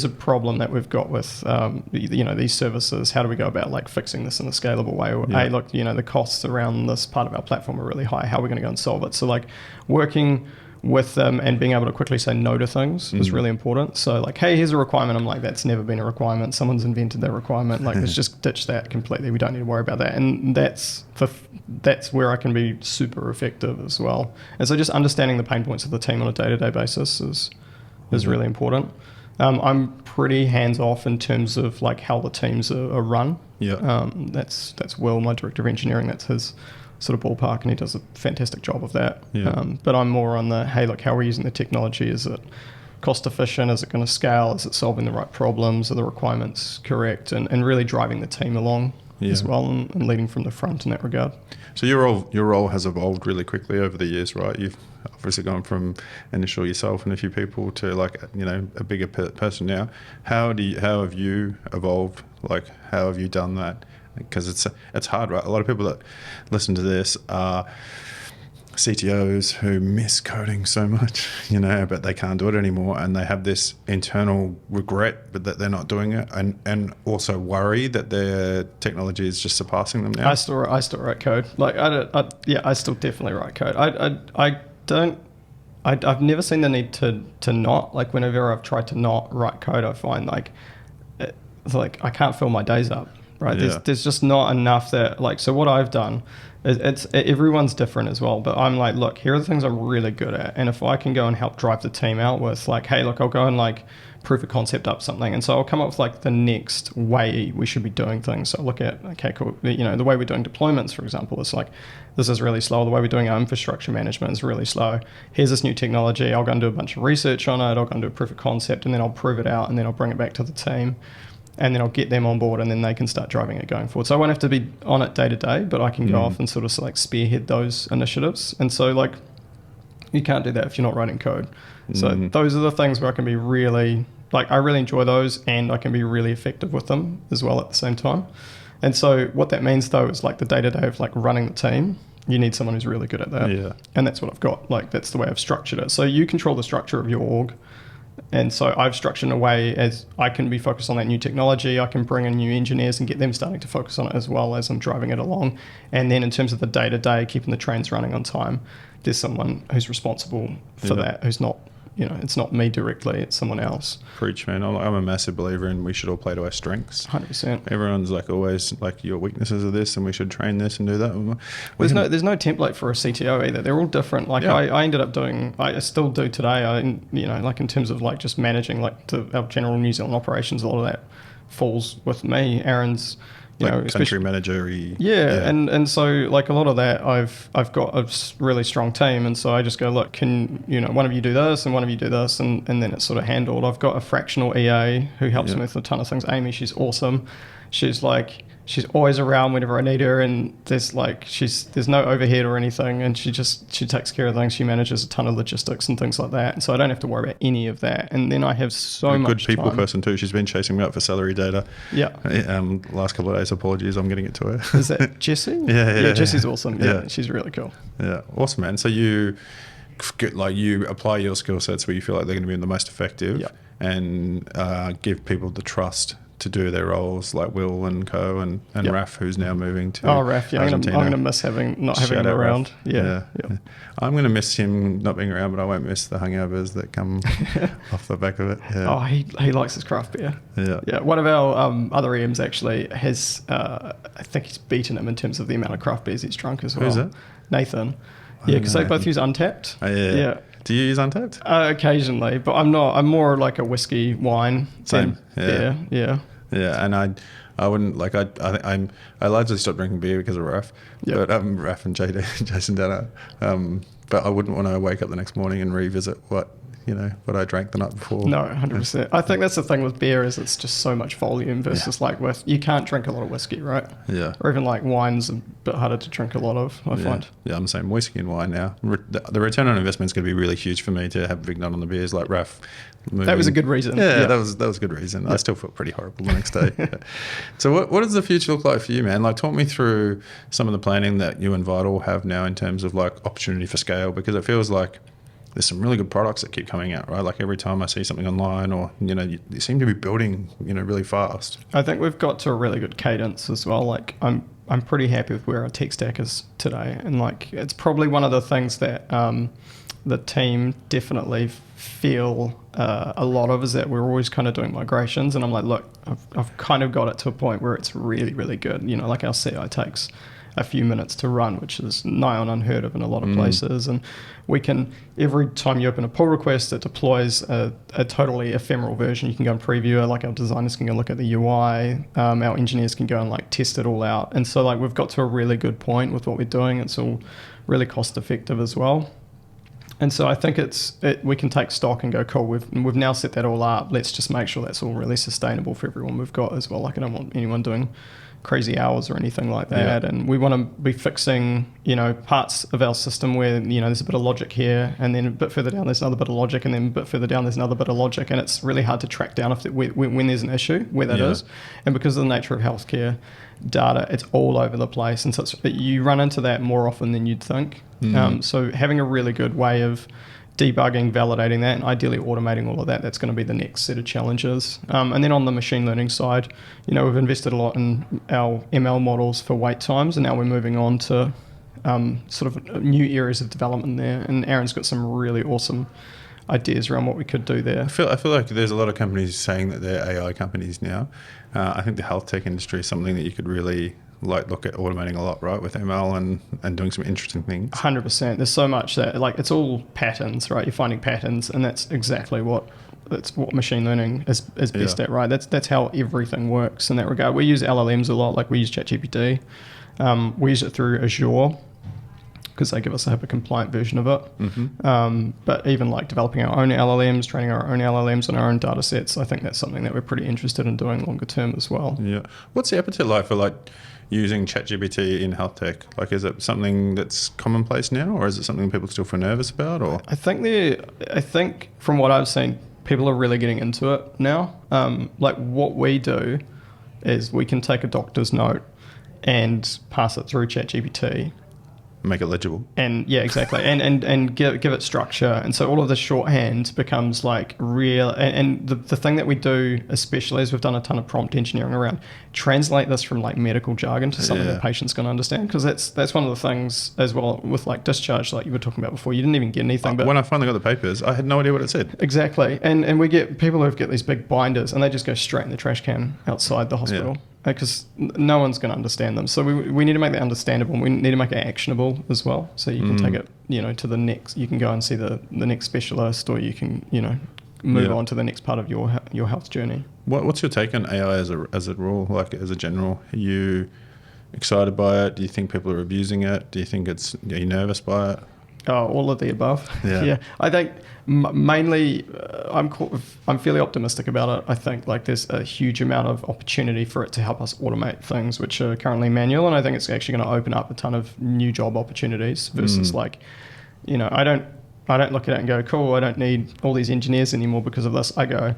problem that we've got with these services. How do we go about like fixing this in a scalable way? Or, hey, look, the costs around this part of our platform are really high. How are we going to go and solve it? So like, working with them and being able to quickly say no to things is really important. So like, hey, here's a requirement. I'm like, that's never been a requirement. Someone's invented that requirement. Like, let's just ditch that completely. We don't need to worry about that. And that's where I can be super effective as well. And so just understanding the pain points of the team on a day-to-day basis is really important. I'm pretty hands-off in terms of like how the teams are run. Yeah. That's Will, my director of engineering. That's his sort of ballpark, and he does a fantastic job of that. Yeah. But I'm more on the, hey, look, how are we using the technology? Is it cost efficient? Is it going to scale? Is it solving the right problems? Are the requirements correct? And really driving the team along as well, and leading from the front in that regard. So your role has evolved really quickly over the years, right? You've obviously gone from initial yourself and a few people to like a bigger person now. How have you evolved? Like, how have you done that? Because it's hard, right? A lot of people that listen to this are CTOs who miss coding so much, but they can't do it anymore, and they have this internal regret, but that they're not doing it, and also worry that their technology is just surpassing them now. I still write code. Like, I still definitely write code. I've never seen the need to not, like, whenever I've tried to not write code, I find like I can't fill my days up. right? Yeah. There's just not enough that, like, so what I've done, it's everyone's different as well, but I'm like, look, here are the things I'm really good at. And if I can go and help drive the team out with like, hey, look, I'll go and like proof of concept up something. And so I'll come up with like the next way we should be doing things. So I'll look at, okay, cool. You know, the way we're doing deployments, for example, is like, this is really slow. The way we're doing our infrastructure management is really slow. Here's this new technology. I'll go and do a bunch of research on it. I'll go and do a proof of concept, and then I'll prove it out, and then I'll bring it back to the team, and then I'll get them on board, and then they can start driving it going forward. So I won't have to be on it day to day, but I can go off and sort of like spearhead those initiatives. And so like, you can't do that if you're not writing code. So those are the things where I can be really, like, I really enjoy those, and I can be really effective with them as well at the same time. And so what that means though is like the day to day of like running the team, you need someone who's really good at that. Yeah. And that's what I've got. Like, that's the way I've structured it. So you control the structure of your org. And so I've structured in a way as I can be focused on that new technology. I can bring in new engineers and get them starting to focus on it as well as I'm driving it along. And then in terms of the day-to-day, keeping the trains running on time, there's someone who's responsible for that, who's not, you know, it's not me directly, it's someone else. Preach, man. I'm a massive believer in we should all play to our strengths. 100%. Everyone's like always like, your weaknesses are this and we should train this and do that. There's no template for a CTO either. They're all different. Like I ended up doing, I still do today, you know, like in terms of like just managing like our general New Zealand operations, a lot of that falls with me. Aaron's, you know, country manager-y. Yeah, and so like a lot of that, I've got a really strong team, and so I just go, look, can, you know, one of you do this and one of you do this, and then it's sort of handled. I've got a fractional EA who helps me with a ton of things. Amy, she's awesome. She's always around whenever I need her, and there's no overhead or anything, and she takes care of things. She manages a ton of logistics and things like that, and so I don't have to worry about any of that. And then I have so much good people time. person too. She's been chasing me up for salary data. Yeah. Last couple of days, apologies, I'm getting it to her. Is that Jessie? Yeah, Jessie's awesome. Yeah, she's really cool. Yeah, awesome, man. So you apply your skill sets where you feel like they're going to be the most effective, and give people the trust to do their roles, like Will and Co and Raf, who's now moving to Raf, Argentina. I'm gonna miss not having him around. Yeah. I'm gonna miss him not being around, but I won't miss the hangovers that come off the back of it. Yeah. Oh, he likes his craft beer. Yeah. One of our other EMs actually has, I think he's beaten him in terms of the amount of craft beers he's drunk as well. Who's that? Nathan. Yeah, because they both use Untapped. Oh, yeah. Do you use Untapped? Occasionally, but I'm more like a whiskey wine. Same. Yeah. And I wouldn't like I largely stopped drinking beer because of Raf. Yep. But Raf and Jason Danner. But I wouldn't want to wake up the next morning and revisit what I drank the night before. No, 100%. I think that's the thing with beer is it's just so much volume versus like you can't drink a lot of whiskey, right? Yeah. Or even like wine's a bit harder to drink a lot of, I find. Yeah, I'm the same. Whiskey and wine now. The return on investment is going to be really huge for me to have Big Nut on the beers like Raf. That was a good reason. Yeah, that was a good reason. I still felt pretty horrible the next day. So what does the future look like for you, man? Like, talk me through some of the planning that you and Vital have now in terms of like opportunity for scale, because it feels like there's some really good products that keep coming out, right? Like every time I see something online or, you seem to be building, really fast. I think we've got to a really good cadence as well. Like I'm pretty happy with where our tech stack is today. And like, it's probably one of the things that the team definitely feel a lot of is that we're always kind of doing migrations. And I'm like, look, I've kind of got it to a point where it's really, really good. Like our CI takes a few minutes to run, which is nigh on unheard of in a lot of places. And we can, every time you open a pull request, it deploys a totally ephemeral version. You can go and preview it, like our designers can go look at the UI, our engineers can go and like test it all out. And so like we've got to a really good point with what we're doing. It's all really cost effective as well. And so I think we can take stock and go, cool, we've now set that all up. Let's just make sure that's all really sustainable for everyone we've got as well. Like I don't want anyone doing crazy hours or anything like that. Yeah. And we want to be fixing, parts of our system where, there's a bit of logic here, and then a bit further down there's another bit of logic, and then a bit further down there's another bit of logic, and it's really hard to track down when there's an issue, where that is. And because of the nature of healthcare data, it's all over the place, and so you run into that more often than you'd think. So having a really good way of debugging, validating that, and ideally automating all of that, that's going to be the next set of challenges. And then on the machine learning side, we've invested a lot in our ML models for wait times, and now we're moving on to sort of new areas of development there. And Aaron's got some really awesome ideas around what we could do there. I feel like there's a lot of companies saying that they're AI companies now. I think the health tech industry is something that you could really look at automating a lot, right, with ML and doing some interesting things. 100%. There's so much that it's all patterns, right? You're finding patterns, and that's exactly what machine learning is best at, right? That's how everything works in that regard. We use LLMs a lot, like we use ChatGPT. We use it through Azure because they give us a HIPAA compliant version of it. Mm-hmm. But even like developing our own LLMs, training our own LLMs on our own data sets, I think that's something that we're pretty interested in doing longer term as well. Yeah. What's the appetite like for using ChatGPT in health tech? Is it something that's commonplace now, or is it something people still feel nervous about? Or I think from what I've seen, people are really getting into it now. What we do is we can take a doctor's note and pass it through ChatGPT. Make it legible. And yeah, exactly. and give it structure. And so all of the shorthand becomes real. And the thing that we do, especially, is we've done a ton of prompt engineering around translate this from medical jargon to something that patients can understand. Because that's one of the things as well with discharge, like you were talking about before. You didn't even get anything. But when I finally got the papers, I had no idea what it said. Exactly. And we get people who get these big binders and they just go straight in the trash can outside the hospital. Yeah. Because no one's going to understand them. So we need to make that understandable, and we need to make it actionable as well. So you can take it, to the next. You can go and see the next specialist, or you can, move on to the next part of your health journey. What's your take on AI as a rule, as a general? Are you excited by it? Do you think people are abusing it? Do you think are you nervous by it? Oh, all of the above. Yeah. I think mainly I'm fairly optimistic about it. I think there's a huge amount of opportunity for it to help us automate things which are currently manual, and I think it's actually going to open up a ton of new job opportunities versus I don't look at it and go, cool, I don't need all these engineers anymore because of this. I go,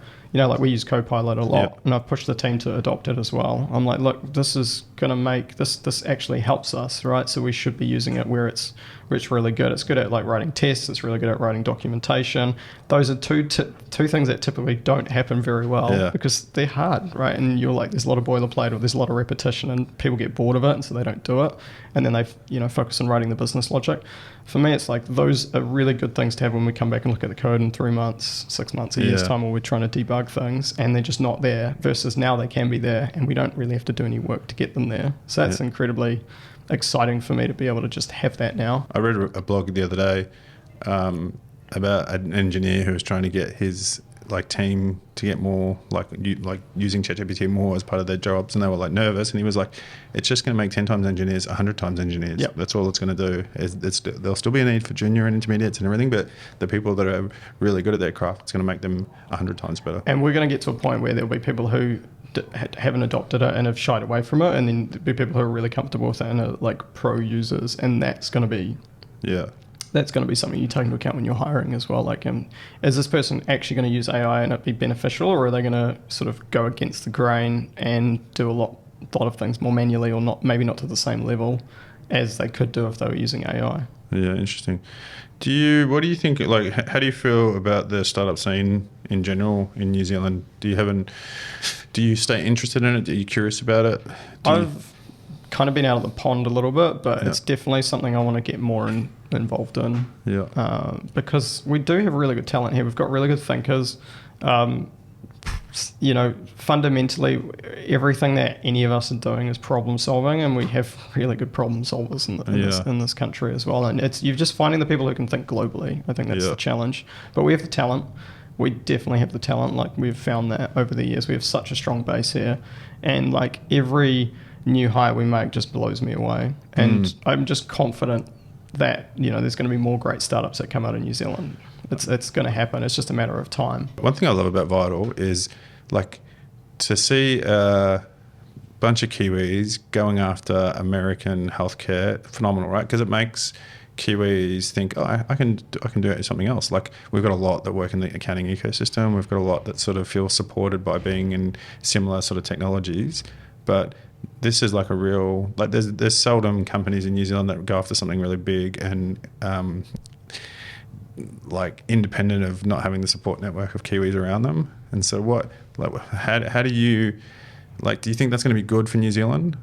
we use Copilot a lot, and I've pushed the team to adopt it as well. I'm like, look, this is going to make this actually helps us, right? So we should be using it where it's really good. It's good at writing tests. It's really good at writing documentation. Those are two things that typically don't happen very well because they're hard, right? And you're there's a lot of boilerplate or there's a lot of repetition, and people get bored of it, and so they don't do it. And then they focus on writing the business logic. For me, it's those are really good things to have when we come back and look at the code in 3 months, 6 months, a year's time, where we're trying to debug things and they're just not there, versus now they can be there and we don't really have to do any work to get them there. So that's incredibly exciting for me to be able to just have that now. I read a blog the other day about an engineer who was trying to get his team to get more using ChatGPT more as part of their jobs, and they were nervous, and he was like, it's just going to make 10 times engineers 100 times engineers. That's all it's going to do. There'll still be a need for junior and intermediates and everything, but the people that are really good at their craft, it's going to make them 100 times better. And we're going to get to a point where there'll be people who haven't adopted it and have shied away from it, and then there'll be people who are really comfortable with it and are pro users, and that's going to be something you take into account when you're hiring as well. Is this person actually going to use AI and it be beneficial, or are they going to sort of go against the grain and do a lot of things more manually, or maybe not to the same level as they could do if they were using AI? Yeah, interesting. What do you think, how do you feel about the startup scene in general in New Zealand? Do you stay interested in it? Are you curious about it? I've kind of been out of the pond a little bit, but it's definitely something I want to get more involved in. Because we do have really good talent here. We've got really good thinkers. Fundamentally, everything that any of us are doing is problem solving, and we have really good problem solvers in this country as well. And you're just finding the people who can think globally. I think that's the challenge. But we have the talent. We definitely have the talent. We've found that over the years. We have such a strong base here, and every new hire we make just blows me away. And I'm just confident that there's going to be more great startups that come out of New Zealand. It's going to happen. It's just a matter of time. One thing I love about Vital is to see a bunch of Kiwis going after American healthcare. Phenomenal, right? Because it makes Kiwis think, I can do something else. We've got a lot that work in the accounting ecosystem. We've got a lot that sort of feel supported by being in similar sort of technologies, but this is a real there's seldom companies in New Zealand that go after something really big and independent of not having the support network of Kiwis around them. And so how do you do you think that's going to be good for New Zealand?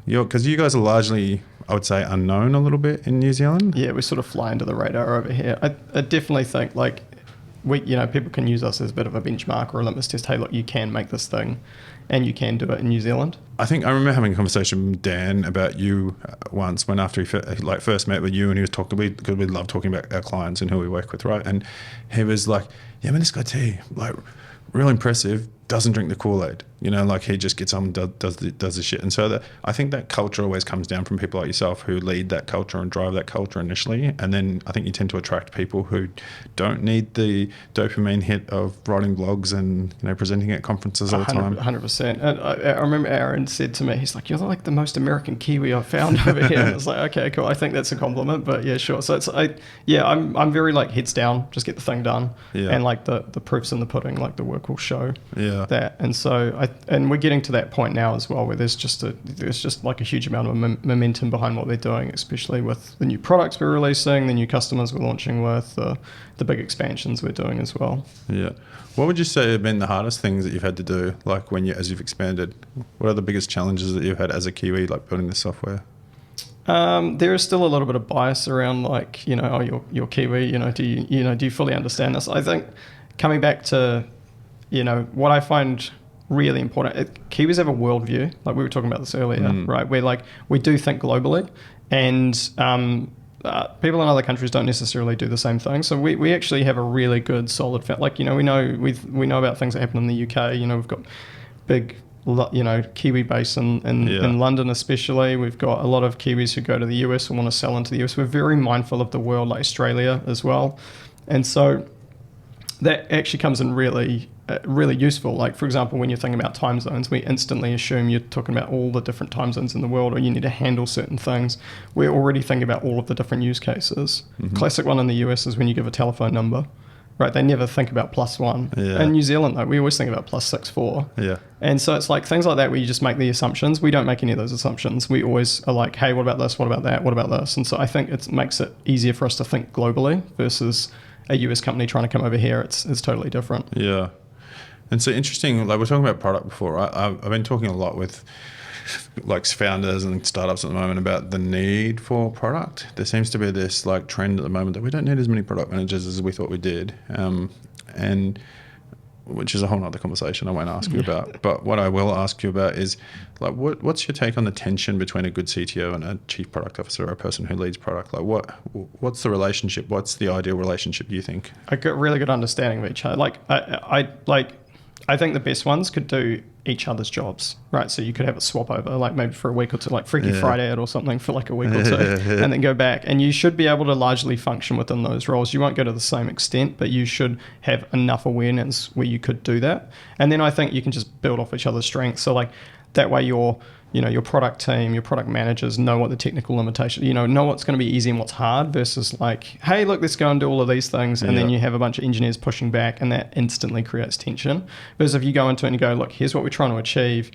Because you guys are largely, I would say, unknown a little bit in New Zealand. Yeah, we sort of fly under the radar over here. I definitely think people can use us as a bit of a benchmark or a litmus test. Hey, look, you can make this thing, and you can do it in New Zealand. I think I remember having a conversation with Dan about you once when after he first met with you, and he was talking, because we love talking about our clients and who we work with, right? And he was like, yeah, man, this guy T, like, real impressive, doesn't drink the Kool-Aid, like he just gets on and does the shit. And so I think that culture always comes down from people like yourself who lead that culture and drive that culture initially, and then I think you tend to attract people who don't need the dopamine hit of writing blogs and presenting at conferences all the time. 100%. And I remember Aaron said to me, he's like, you're like the most American Kiwi I've found over here. And I was like, okay, cool, I think that's a compliment, but yeah, sure. So I'm very like heads down, just get the thing done, and like the proof's in the pudding, like the work will show that. And so we're getting to that point now as well, where there's just like a huge amount of momentum behind what they're doing, especially with the new products we're releasing, the new customers we're launching with, the big expansions we're doing as well. Yeah. What would you say have been the hardest things that you've had to do, like as you've expanded? What are the biggest challenges that you've had as a Kiwi, like building this software? There is still a little bit of bias around, like, you're Kiwi, do you fully understand this? I think coming back to, what I find really important, Kiwis have a worldview, like we were talking about this earlier, right? Where like we do think globally, and people in other countries don't necessarily do the same thing. So we actually have a really good solid, we know about things that happen in the UK. We've got big, Kiwi base in London especially. We've got a lot of Kiwis who go to the US and want to sell into the US. We're very mindful of the world, like Australia as well, and so that actually comes in really useful. Like, for example, when you're thinking about time zones, we instantly assume you're talking about all the different time zones in the world, or you need to handle certain things. We're already thinking about all of the different use cases. Classic one in the US is when you give a telephone number, right? They never think about +1. In New Zealand, though, we always think about +64. And so it's like things like that where you just make the assumptions. We don't make any of those assumptions. We always are like, hey, what about this? What about that? What about this? And so I think it makes it easier for us to think globally versus a US company trying to come over here. It's totally different. Yeah. And so interesting, like we're talking about product before, right? I've been talking a lot with like founders and startups at the moment about the need for product. There seems to be this like trend at the moment that we don't need as many product managers as we thought we did. And which is a whole nother conversation I won't ask you about. But what I will ask you about is like, what's your take on the tension between a good CTO and a chief product officer, or a person who leads product? Like what's the relationship? What's the ideal relationship, do you think? I got a really good understanding of each other. I think the best ones could do each other's jobs, right? So you could have a swap over, like maybe for a week or two, like Freaky Friday it or something for like a week or two, and then go back. And you should be able to largely function within those roles. You won't go to the same extent, but you should have enough awareness where you could do that. And then I think you can just build off each other's strengths. So like that way your product team, your product managers know what the technical limitations, know what's going to be easy and what's hard, versus like, hey, look, let's go and do all of these things. And then you have a bunch of engineers pushing back, and that instantly creates tension. Whereas if you go into it and you go, look, here's what we're trying to achieve,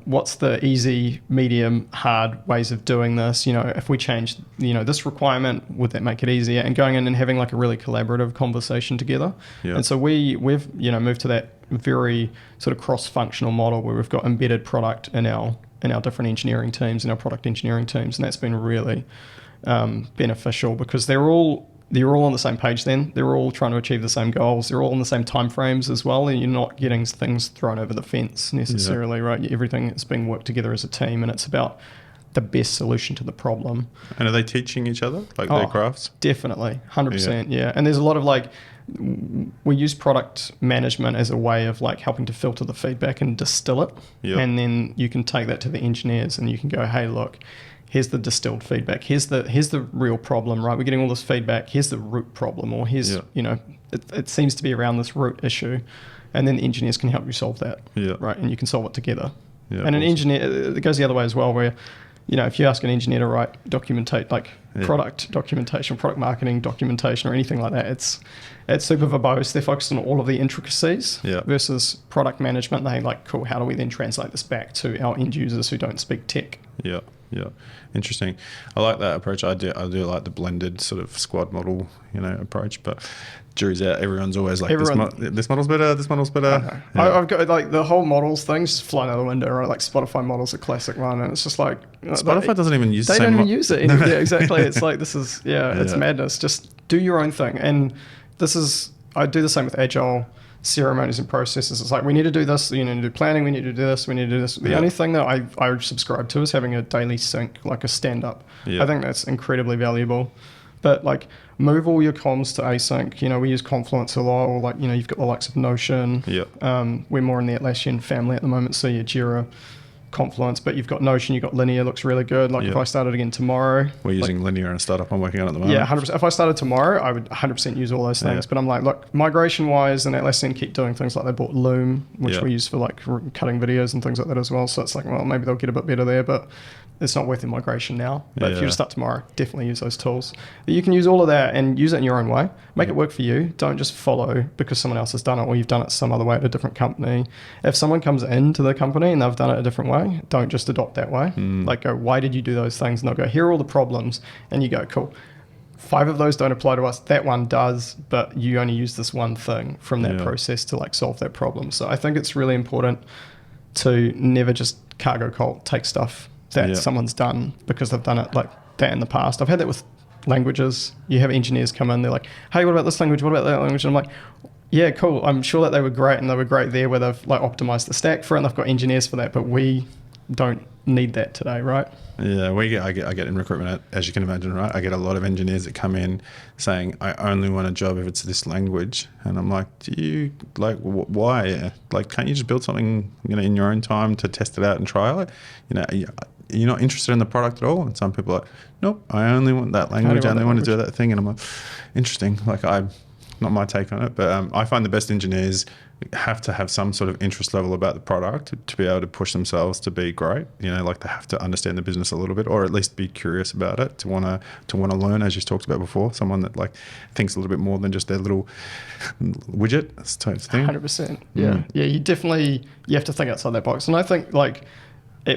what's the easy, medium, hard ways of doing this? If we change, this requirement, would that make it easier? And going in and having like a really collaborative conversation together. And so we've, moved to that very sort of cross-functional model where we've got embedded product in our different engineering teams and our product engineering teams. And that's been really beneficial because they're all on the same page then. They're all trying to achieve the same goals. They're all in the same timeframes as well. And you're not getting things thrown over the fence necessarily, right? Everything is being worked together as a team, and it's about the best solution to the problem. And are they teaching each other, like their crafts? Definitely, 100%, yeah. And there's a lot of like, we use product management as a way of like helping to filter the feedback and distill it. And then you can take that to the engineers and you can go, hey, look, here's the distilled feedback. Here's the real problem, right? We're getting all this feedback. Here's the root problem, or here's, it seems to be around this root issue. And then the engineers can help you solve that, right? And you can solve it together. And an engineer, it goes the other way as well, where, if you ask an engineer to write product documentation, product marketing documentation, or anything like that, it's super verbose. They're focused on all of the intricacies versus product management. They like, cool, how do we then translate this back to our end users who don't speak tech? Yeah. Interesting. I like that approach. I do like the blended sort of squad model, approach, but jury's out. Everyone's always like, this model's better, this model's better. I've got like the whole models thing just flying out the window, right? Like Spotify model's a classic one, and it's just like Spotify doesn't even use. They don't even use it. Yeah, exactly. It's like, this is it's madness. Just do your own thing, and this is I do the same with agile ceremonies and processes. It's like, we need to do this, you need to do planning, we need to do this, we need to do this. The only thing that I subscribe to is having a daily sync, like a stand-up. I think that's incredibly valuable. But like, move all your comms to async. You know, we use Confluence a lot, or like, you know, you've got the likes of Notion. We're more in the Atlassian family at the moment, so your Jira, Confluence, but you've got Notion, you've got Linear, looks really good. Like if I started again tomorrow, we're using Linear in a startup I'm working on at the moment. 100%. If I started tomorrow, I would 100% use all those things. But I'm like, look, migration wise, and Atlassian keep doing things like they bought Loom, which we use for like cutting videos and things like that as well. So it's like, well, maybe they'll get a bit better there, but it's not worth the migration now. But if you just start tomorrow, definitely use those tools. But you can use all of that and use it in your own way. Make it work for you. Don't just follow because someone else has done it or you've done it some other way at a different company. If someone comes into the company and they've done it a different way, don't just adopt that way. Like, go, why did you do those things? And they'll go, here are all the problems. And you go, cool. 5 of those don't apply to us. That one does, but you only use this one thing from that process to like solve that problem. So I think it's really important to never just cargo cult, take stuff that someone's done because they've done it like that in the past. I've had that with languages. You have engineers come in, they're like, hey, what about this language? What about that language? And I'm like, yeah, cool. I'm sure that they were great, and they were great there where they've like optimized the stack for it and they've got engineers for that, but we don't need that today, right? Yeah, I get in recruitment, as you can imagine, right? I get a lot of engineers that come in saying, I only want a job if it's this language. And I'm like, do you, like, why? Like, can't you just build something, you know, in your own time to test it out and trial it? You know, you're not interested in the product at all? And some people are like, nope, I only want that language. I only want to do that thing. And I'm like, interesting. Like, not my take on it, but I find the best engineers have to have some sort of interest level about the product to be able to push themselves to be great. You know, like they have to understand the business a little bit, or at least be curious about it, to want to learn, as you talked about before. Someone that like thinks a little bit more than just their little widget type thing. 100%. Yeah, you have to think outside that box. And I think like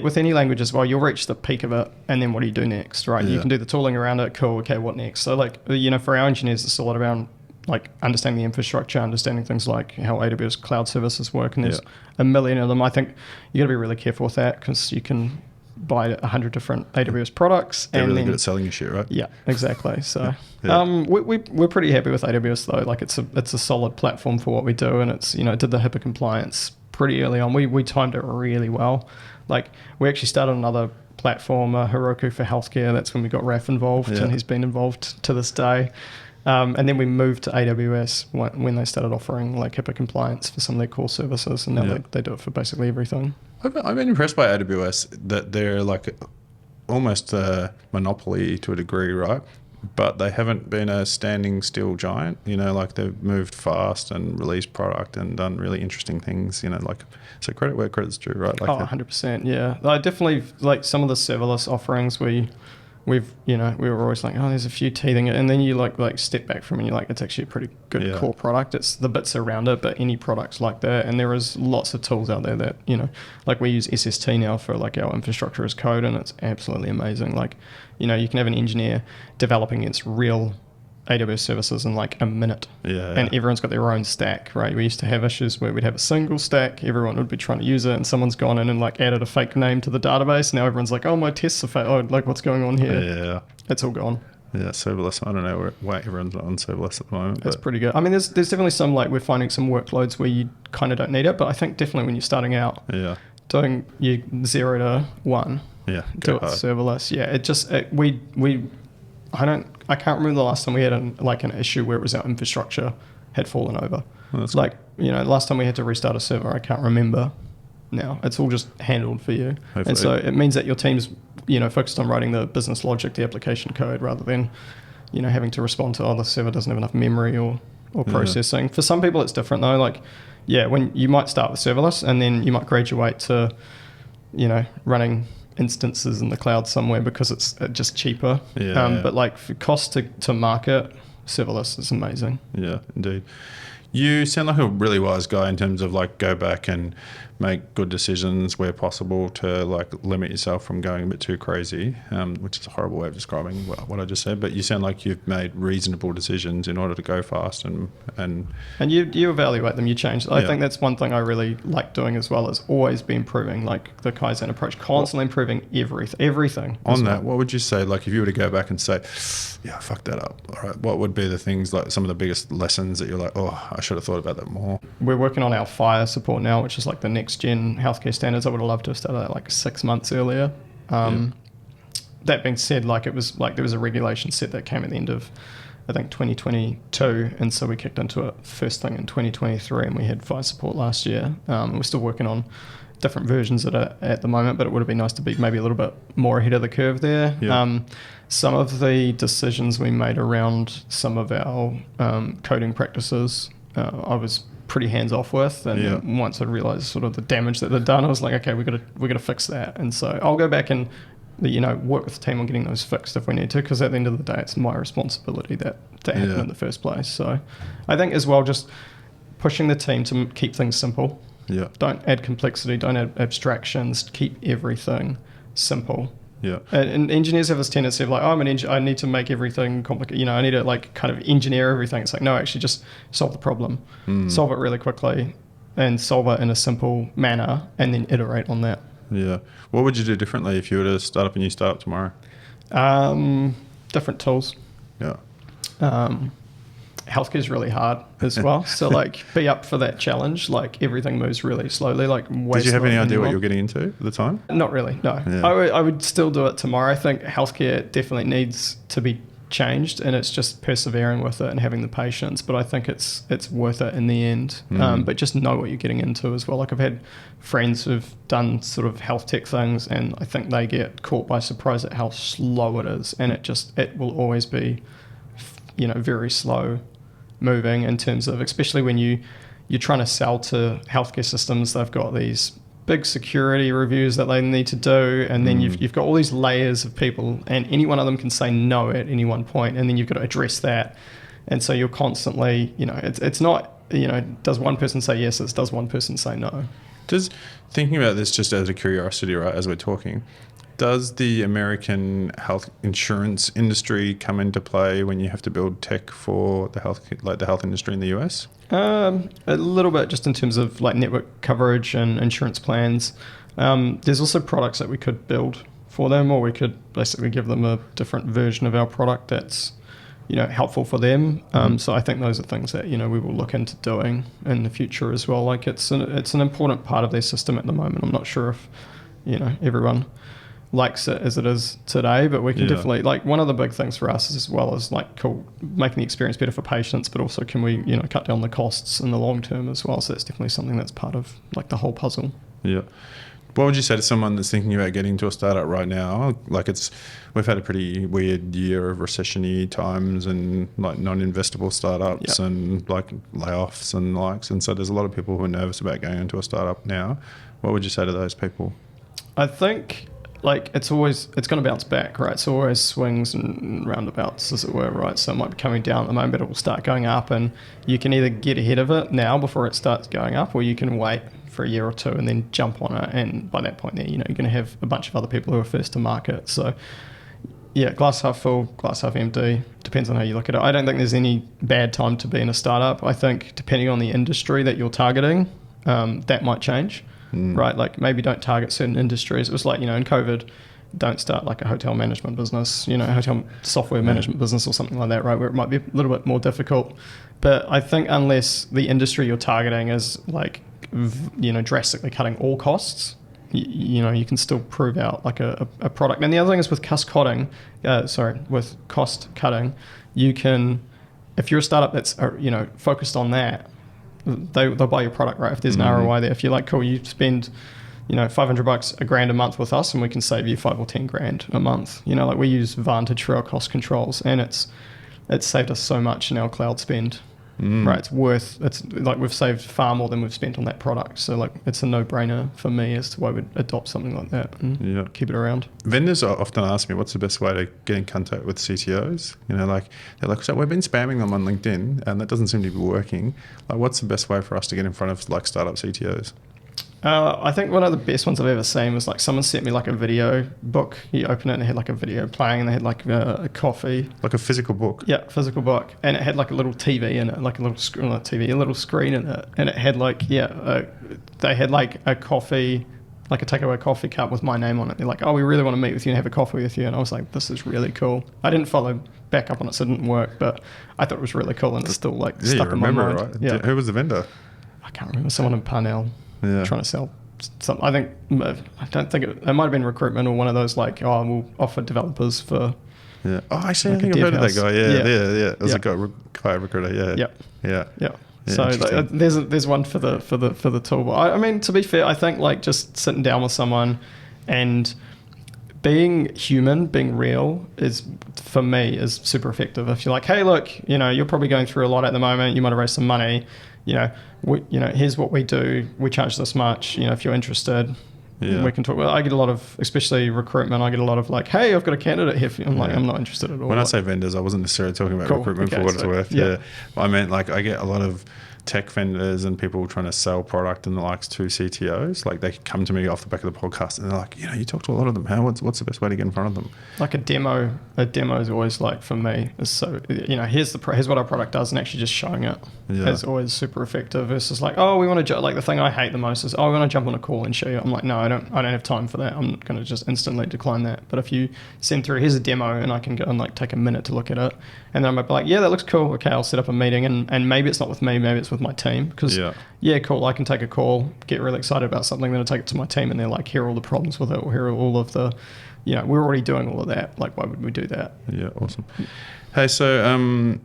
with any language as well, you'll reach the peak of it, and then what do you do next, right? You can do the tooling around it. Cool. Okay, what next? So like, you know, for our engineers, it's a lot around like understanding the infrastructure, understanding things like how AWS cloud services work, and there's a million of them. I think you got to be really careful with that because you can buy 100 different AWS products. They're really good at selling your shit, right? Yeah, exactly. So we're pretty happy with AWS though. Like it's a solid platform for what we do, and it's, you know, it did the HIPAA compliance pretty early on. We timed it really well. Like we actually started another platform, Heroku for healthcare. That's when we got Raf involved, and he's been involved to this day. And then we moved to AWS when they started offering like HIPAA compliance for some of their core services, and now they do it for basically everything. I've been impressed by AWS that they're like almost a monopoly to a degree, right? But they haven't been a standing still giant. You know, like they've moved fast and released product and done really interesting things. You know, like, so credit where credit's due, right? Like 100%. Yeah, I definitely like some of the serverless offerings we were always like, oh, there's a few teething, and then you like step back from it and you're like, it's actually a pretty good core product. It's the bits around it, but any products like that, and there is lots of tools out there that, you know, like we use SST now for like our infrastructure as code, and it's absolutely amazing. Like, you know, you can have an engineer developing against real AWS services in like a minute, and everyone's got their own stack, right? We used to have issues where we'd have a single stack, everyone would be trying to use it, and someone's gone in and like added a fake name to the database. Now everyone's like, oh, my tests are fake. Oh, like what's going on here? Yeah, it's all gone. Yeah, serverless. I don't know why everyone's not on serverless at the moment. That's pretty good. I mean, there's definitely some, like we're finding some workloads where you kind of don't need it, but I think definitely when you're starting out, doing you 0 to 1, do it serverless. Yeah, I can't remember the last time we had an issue where it was our infrastructure had fallen over. Well, like, you know, last time we had to restart a server, I can't remember now. It's all just handled for you. Hopefully. And so it means that your team's, you know, focused on writing the business logic, the application code, rather than, you know, having to respond to, the server doesn't have enough memory or processing. For some people it's different though. Like, when you might start with serverless and then you might graduate to, you know, running instances in the cloud somewhere because it's just cheaper. But like for cost to market, serverless is amazing. Yeah, indeed. You sound like a really wise guy in terms of like go back and make good decisions where possible to like limit yourself from going a bit too crazy, which is a horrible way of describing what I just said. But you sound like you've made reasonable decisions in order to go fast and you evaluate them, you change. I think that's one thing I really like doing as well, is always be improving, like the Kaizen approach, constantly improving everything. On that, what would you say, like if you were to go back and say, yeah, I fucked that up, all right, what would be the things, like some of the biggest lessons that you're like, oh, I should have thought about that more? We're working on our fire support now, which is like the next gen healthcare standards. I would have loved to have started that like 6 months earlier. That being said, like it was like there was a regulation set that came at the end of I think 2022, and so we kicked into it first thing in 2023, and we had fire support last year. We're still working on different versions of it at the moment, but it would have been nice to be maybe a little bit more ahead of the curve there. Some of the decisions we made around some of our coding practices, I was pretty hands off with, and once I realised sort of the damage that they'd done, I was like, okay, we got to fix that. And so I'll go back and work with the team on getting those fixed if we need to, because at the end of the day, it's my responsibility that happened in the first place. So I think as well, just pushing the team to keep things simple. Yeah. Don't add complexity, don't add abstractions, keep everything simple. Yeah. And engineers have this tendency of like, oh, I'm an engineer, I need to make everything complicated. I need to like kind of engineer everything. It's like, no, actually just solve the problem. Solve it really quickly and solve it in a simple manner, and then iterate on that. Yeah. What would you do differently if you were to start up a new startup tomorrow? Different tools. Yeah. Healthcare is really hard as well. So like be up for that challenge. Like everything moves really slowly. Like way. Did you have any idea what you you were getting into at the time? Not really, no. Yeah. I would still do it tomorrow. I think healthcare definitely needs to be changed, and it's just persevering with it and having the patience. But I think it's worth it in the end. But just know what you're getting into as well. Like I've had friends who've done sort of health tech things, and I think they get caught by surprise at how slow it is, and it will always be, very slow moving in terms of, especially when you're trying to sell to healthcare systems. They've got these big security reviews that they need to do, and then you've got all these layers of people, and any one of them can say no at any one point, and then you've got to address that. And so you're constantly, it's not, does one person say yes, it's does one person say no. Just thinking about this just as a curiosity, right, as we're talking, does the American health insurance industry come into play when you have to build tech for the health industry in the US? A little bit, just in terms of like network coverage and insurance plans. There's also products that we could build for them, or we could basically give them a different version of our product that's helpful for them. So I think those are things that we will look into doing in the future as well. Like it's an important part of their system at the moment. I'm not sure if everyone likes it as it is today, but we can definitely, like, one of the big things for us is, as well as like making the experience better for patients, but also can we cut down the costs in the long term as well. So that's definitely something that's part of like the whole puzzle. Yeah. What would you say to someone that's thinking about getting into a startup right now? Like we've had a pretty weird year of recession-y times and like non-investable startups and like layoffs and likes. And so there's a lot of people who are nervous about going into a startup now. What would you say to those people? I think like it's going to bounce back, right? So always swings and roundabouts, as it were, right? So it might be coming down at the moment, but it will start going up, and you can either get ahead of it now before it starts going up, or you can wait for a year or two and then jump on it. And by that point there, you're going to have a bunch of other people who are first to market. So yeah, glass half full, glass half empty. Depends on how you look at it. I don't think there's any bad time to be in a startup. I think depending on the industry that you're targeting, that might change. Right, like maybe don't target certain industries. It was like, in COVID, don't start like a hotel management business, hotel software management business or something like that, right, where it might be a little bit more difficult. But I think unless the industry you're targeting is like, drastically cutting all costs, you can still prove out like a product. And the other thing is with cost cutting, you can, if you're a startup that's, focused on that, they'll buy your product, right? If there's an ROI there, if you're like, cool, you spend, $500, $1,000 a month with us, and we can save you $5,000 or $10,000 a month. Like we use Vantage for our cost controls, and it's saved us so much in our cloud spend. Right, it's like we've saved far more than we've spent on that product. So like it's a no-brainer for me as to why we'd adopt something like that and keep it around. Vendors often ask me, what's the best way to get in contact with CTOs? They're like, so we've been spamming them on LinkedIn and that doesn't seem to be working. Like, what's the best way for us to get in front of like startup CTOs? I think one of the best ones I've ever seen was like someone sent me like a video book. You open it and it had like a video playing, and they had like a coffee. Like a physical book? Yeah, physical book. And it had like a little TV in it, like a little screen, not TV, a little screen in it. And it had like, they had like a coffee, like a takeaway coffee cup with my name on it. They're like, oh, we really want to meet with you and have a coffee with you. And I was like, this is really cool. I didn't follow back up on it, so it didn't work, but I thought it was really cool, and it's still like stuck in my mind. Right? Yeah. Who was the vendor? I can't remember. Someone in Parnell trying to sell something. I don't think it might have been recruitment or one of those like, oh, we'll offer developers for. Yeah. Oh, actually, like I think I've heard of that guy. Yeah. It was a guy recruiter. Yeah. Yeah. Yeah. So like, there's one for the tool. I mean, to be fair, I think like just sitting down with someone and being human, being real is, for me, is super effective. If you're like, hey, look, you're probably going through a lot at the moment. You might have raised some money. Here's what we do. We charge this much. If you're interested, we can talk. Well, I get a lot of, especially recruitment. I get a lot of like, hey, I've got a candidate here. I'm like, I'm not interested at all. When I say vendors, I wasn't necessarily talking about recruitment for what it's worth. Yeah. I meant like I get a lot of tech vendors and people trying to sell product and the likes to CTOs. Like they come to me off the back of the podcast and they're like, you talk to a lot of them. What's the best way to get in front of them? Like a demo is always like, for me, is so, here's what our product does, and actually just showing it is always super effective. Versus like, oh, we want to like the thing I hate the most is, oh, we want to jump on a call and show you. I'm like, no, I don't have time for that. I'm going to just instantly decline that. But if you send through, here's a demo, and I can go and like take a minute to look at it, and then I might be like, yeah, that looks cool. Okay, I'll set up a meeting, and maybe it's not with me, maybe it's with my team, because cool, I can take a call, get really excited about something, then I take it to my team, and they're like, here are all the problems with it, or here are all of the, we're already doing all of that. Like, why would we do that? Yeah, awesome. Hey, so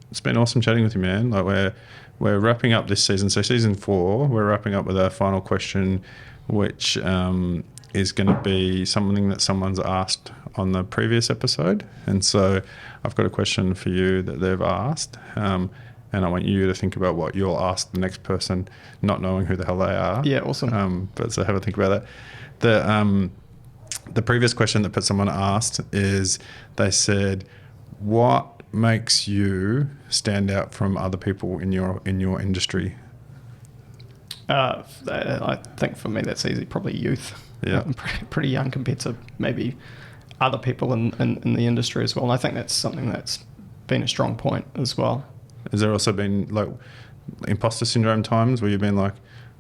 it's been awesome chatting with you, man. Like we're wrapping up this season. So season 4, we're wrapping up with our final question, which is going to be something that someone's asked on the previous episode. And so I've got a question for you that they've asked. And I want you to think about what you'll ask the next person, not knowing who the hell they are. Yeah, awesome. But so have a think about that. The previous question that someone asked is, they said, what makes you stand out from other people in your industry? I think for me that's easy. Probably youth. Yeah, I'm pretty young compared to maybe other people in the industry as well. And I think that's something that's been a strong point as well. Has there also been like imposter syndrome times where you've been like,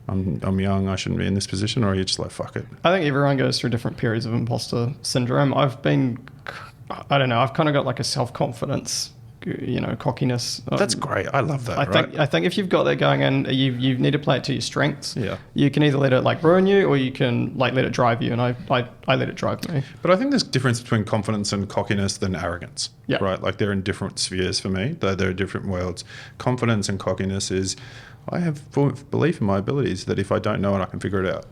I'm young, I shouldn't be in this position, or are you just like, fuck it? I think everyone goes through different periods of imposter syndrome. I've kind of got like a self-confidence, cockiness. That's great. I love that. I think if you've got that going, and you need to play it to your strengths. Yeah. You can either let it like ruin you, or you can like let it drive you. And I let it drive me. But I think there's a difference between confidence and cockiness than arrogance. Yeah. Right. Like they're in different spheres for me. They're different worlds. Confidence and cockiness is, I have belief in my abilities that if I don't know it, I can figure it out.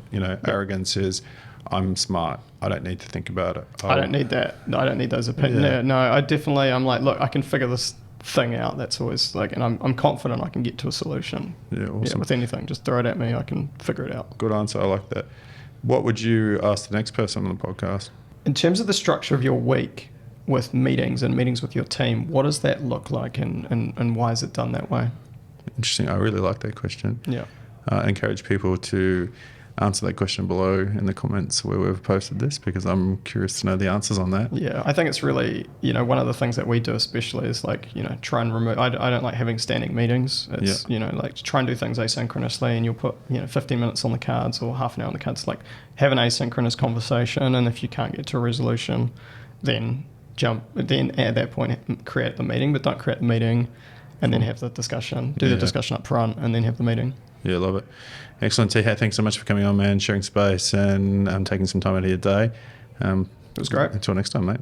Arrogance is, I'm smart. I don't need to think about it. I don't need that. I don't need those opinions. Yeah. No, I'm like, look, I can figure this thing out. That's always like, and I'm confident I can get to a solution. Yeah, awesome. Yeah, with anything, just throw it at me. I can figure it out. Good answer. I like that. What would you ask the next person on the podcast? In terms of the structure of your week with meetings with your team, what does that look like, and why is it done that way? Interesting. I really like that question. Yeah. Encourage people to answer that question below in the comments where we've posted this, because I'm curious to know the answers on that. Yeah, I think it's really, one of the things that we do especially is like, try and remove, I don't like having standing meetings. It's, like try and do things asynchronously, and you'll put, 15 minutes on the cards or half an hour on the cards, like have an asynchronous conversation. And if you can't get to a resolution, then at that point, create the meeting, but don't create the meeting and then have the discussion, do the discussion up front and then have the meeting. Yeah, love it. Excellent. T, thanks so much for coming on, man, sharing space and taking some time out of your day. It was great. Until next time, mate.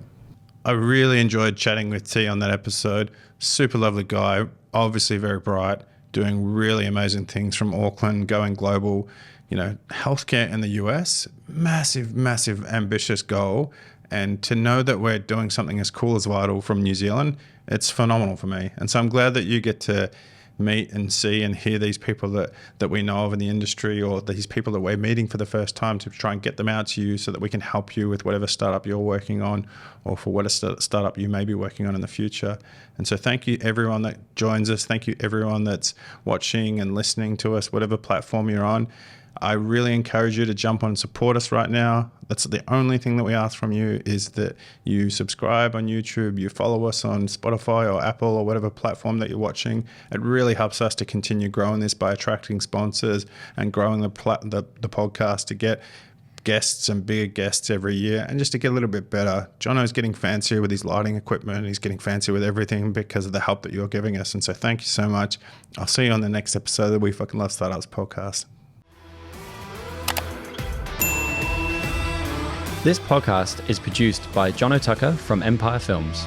I really enjoyed chatting with T on that episode. Super lovely guy, obviously very bright, doing really amazing things from Auckland, going global. Healthcare in the US, massive, massive, ambitious goal. And to know that we're doing something as cool as Vital from New Zealand, it's phenomenal for me. And so I'm glad that you get to meet and see and hear these people that we know of in the industry, or these people that we're meeting for the first time, to try and get them out to you so that we can help you with whatever startup you're working on, or for whatever startup you may be working on in the future. And so thank you everyone that joins us. Thank you everyone that's watching and listening to us, whatever platform you're on. I really encourage you to jump on and support us right now. That's the only thing that we ask from you, is that you subscribe on YouTube, you follow us on Spotify or Apple or whatever platform that you're watching. It really helps us to continue growing this by attracting sponsors and growing the podcast to get guests and bigger guests every year, and just to get a little bit better. Jono's getting fancier with his lighting equipment, and he's getting fancier with everything because of the help that you're giving us. And so thank you so much. I'll see you on the next episode of the We Fucking Love Startups podcast. This podcast is produced by Jono Tucker from Empire Films.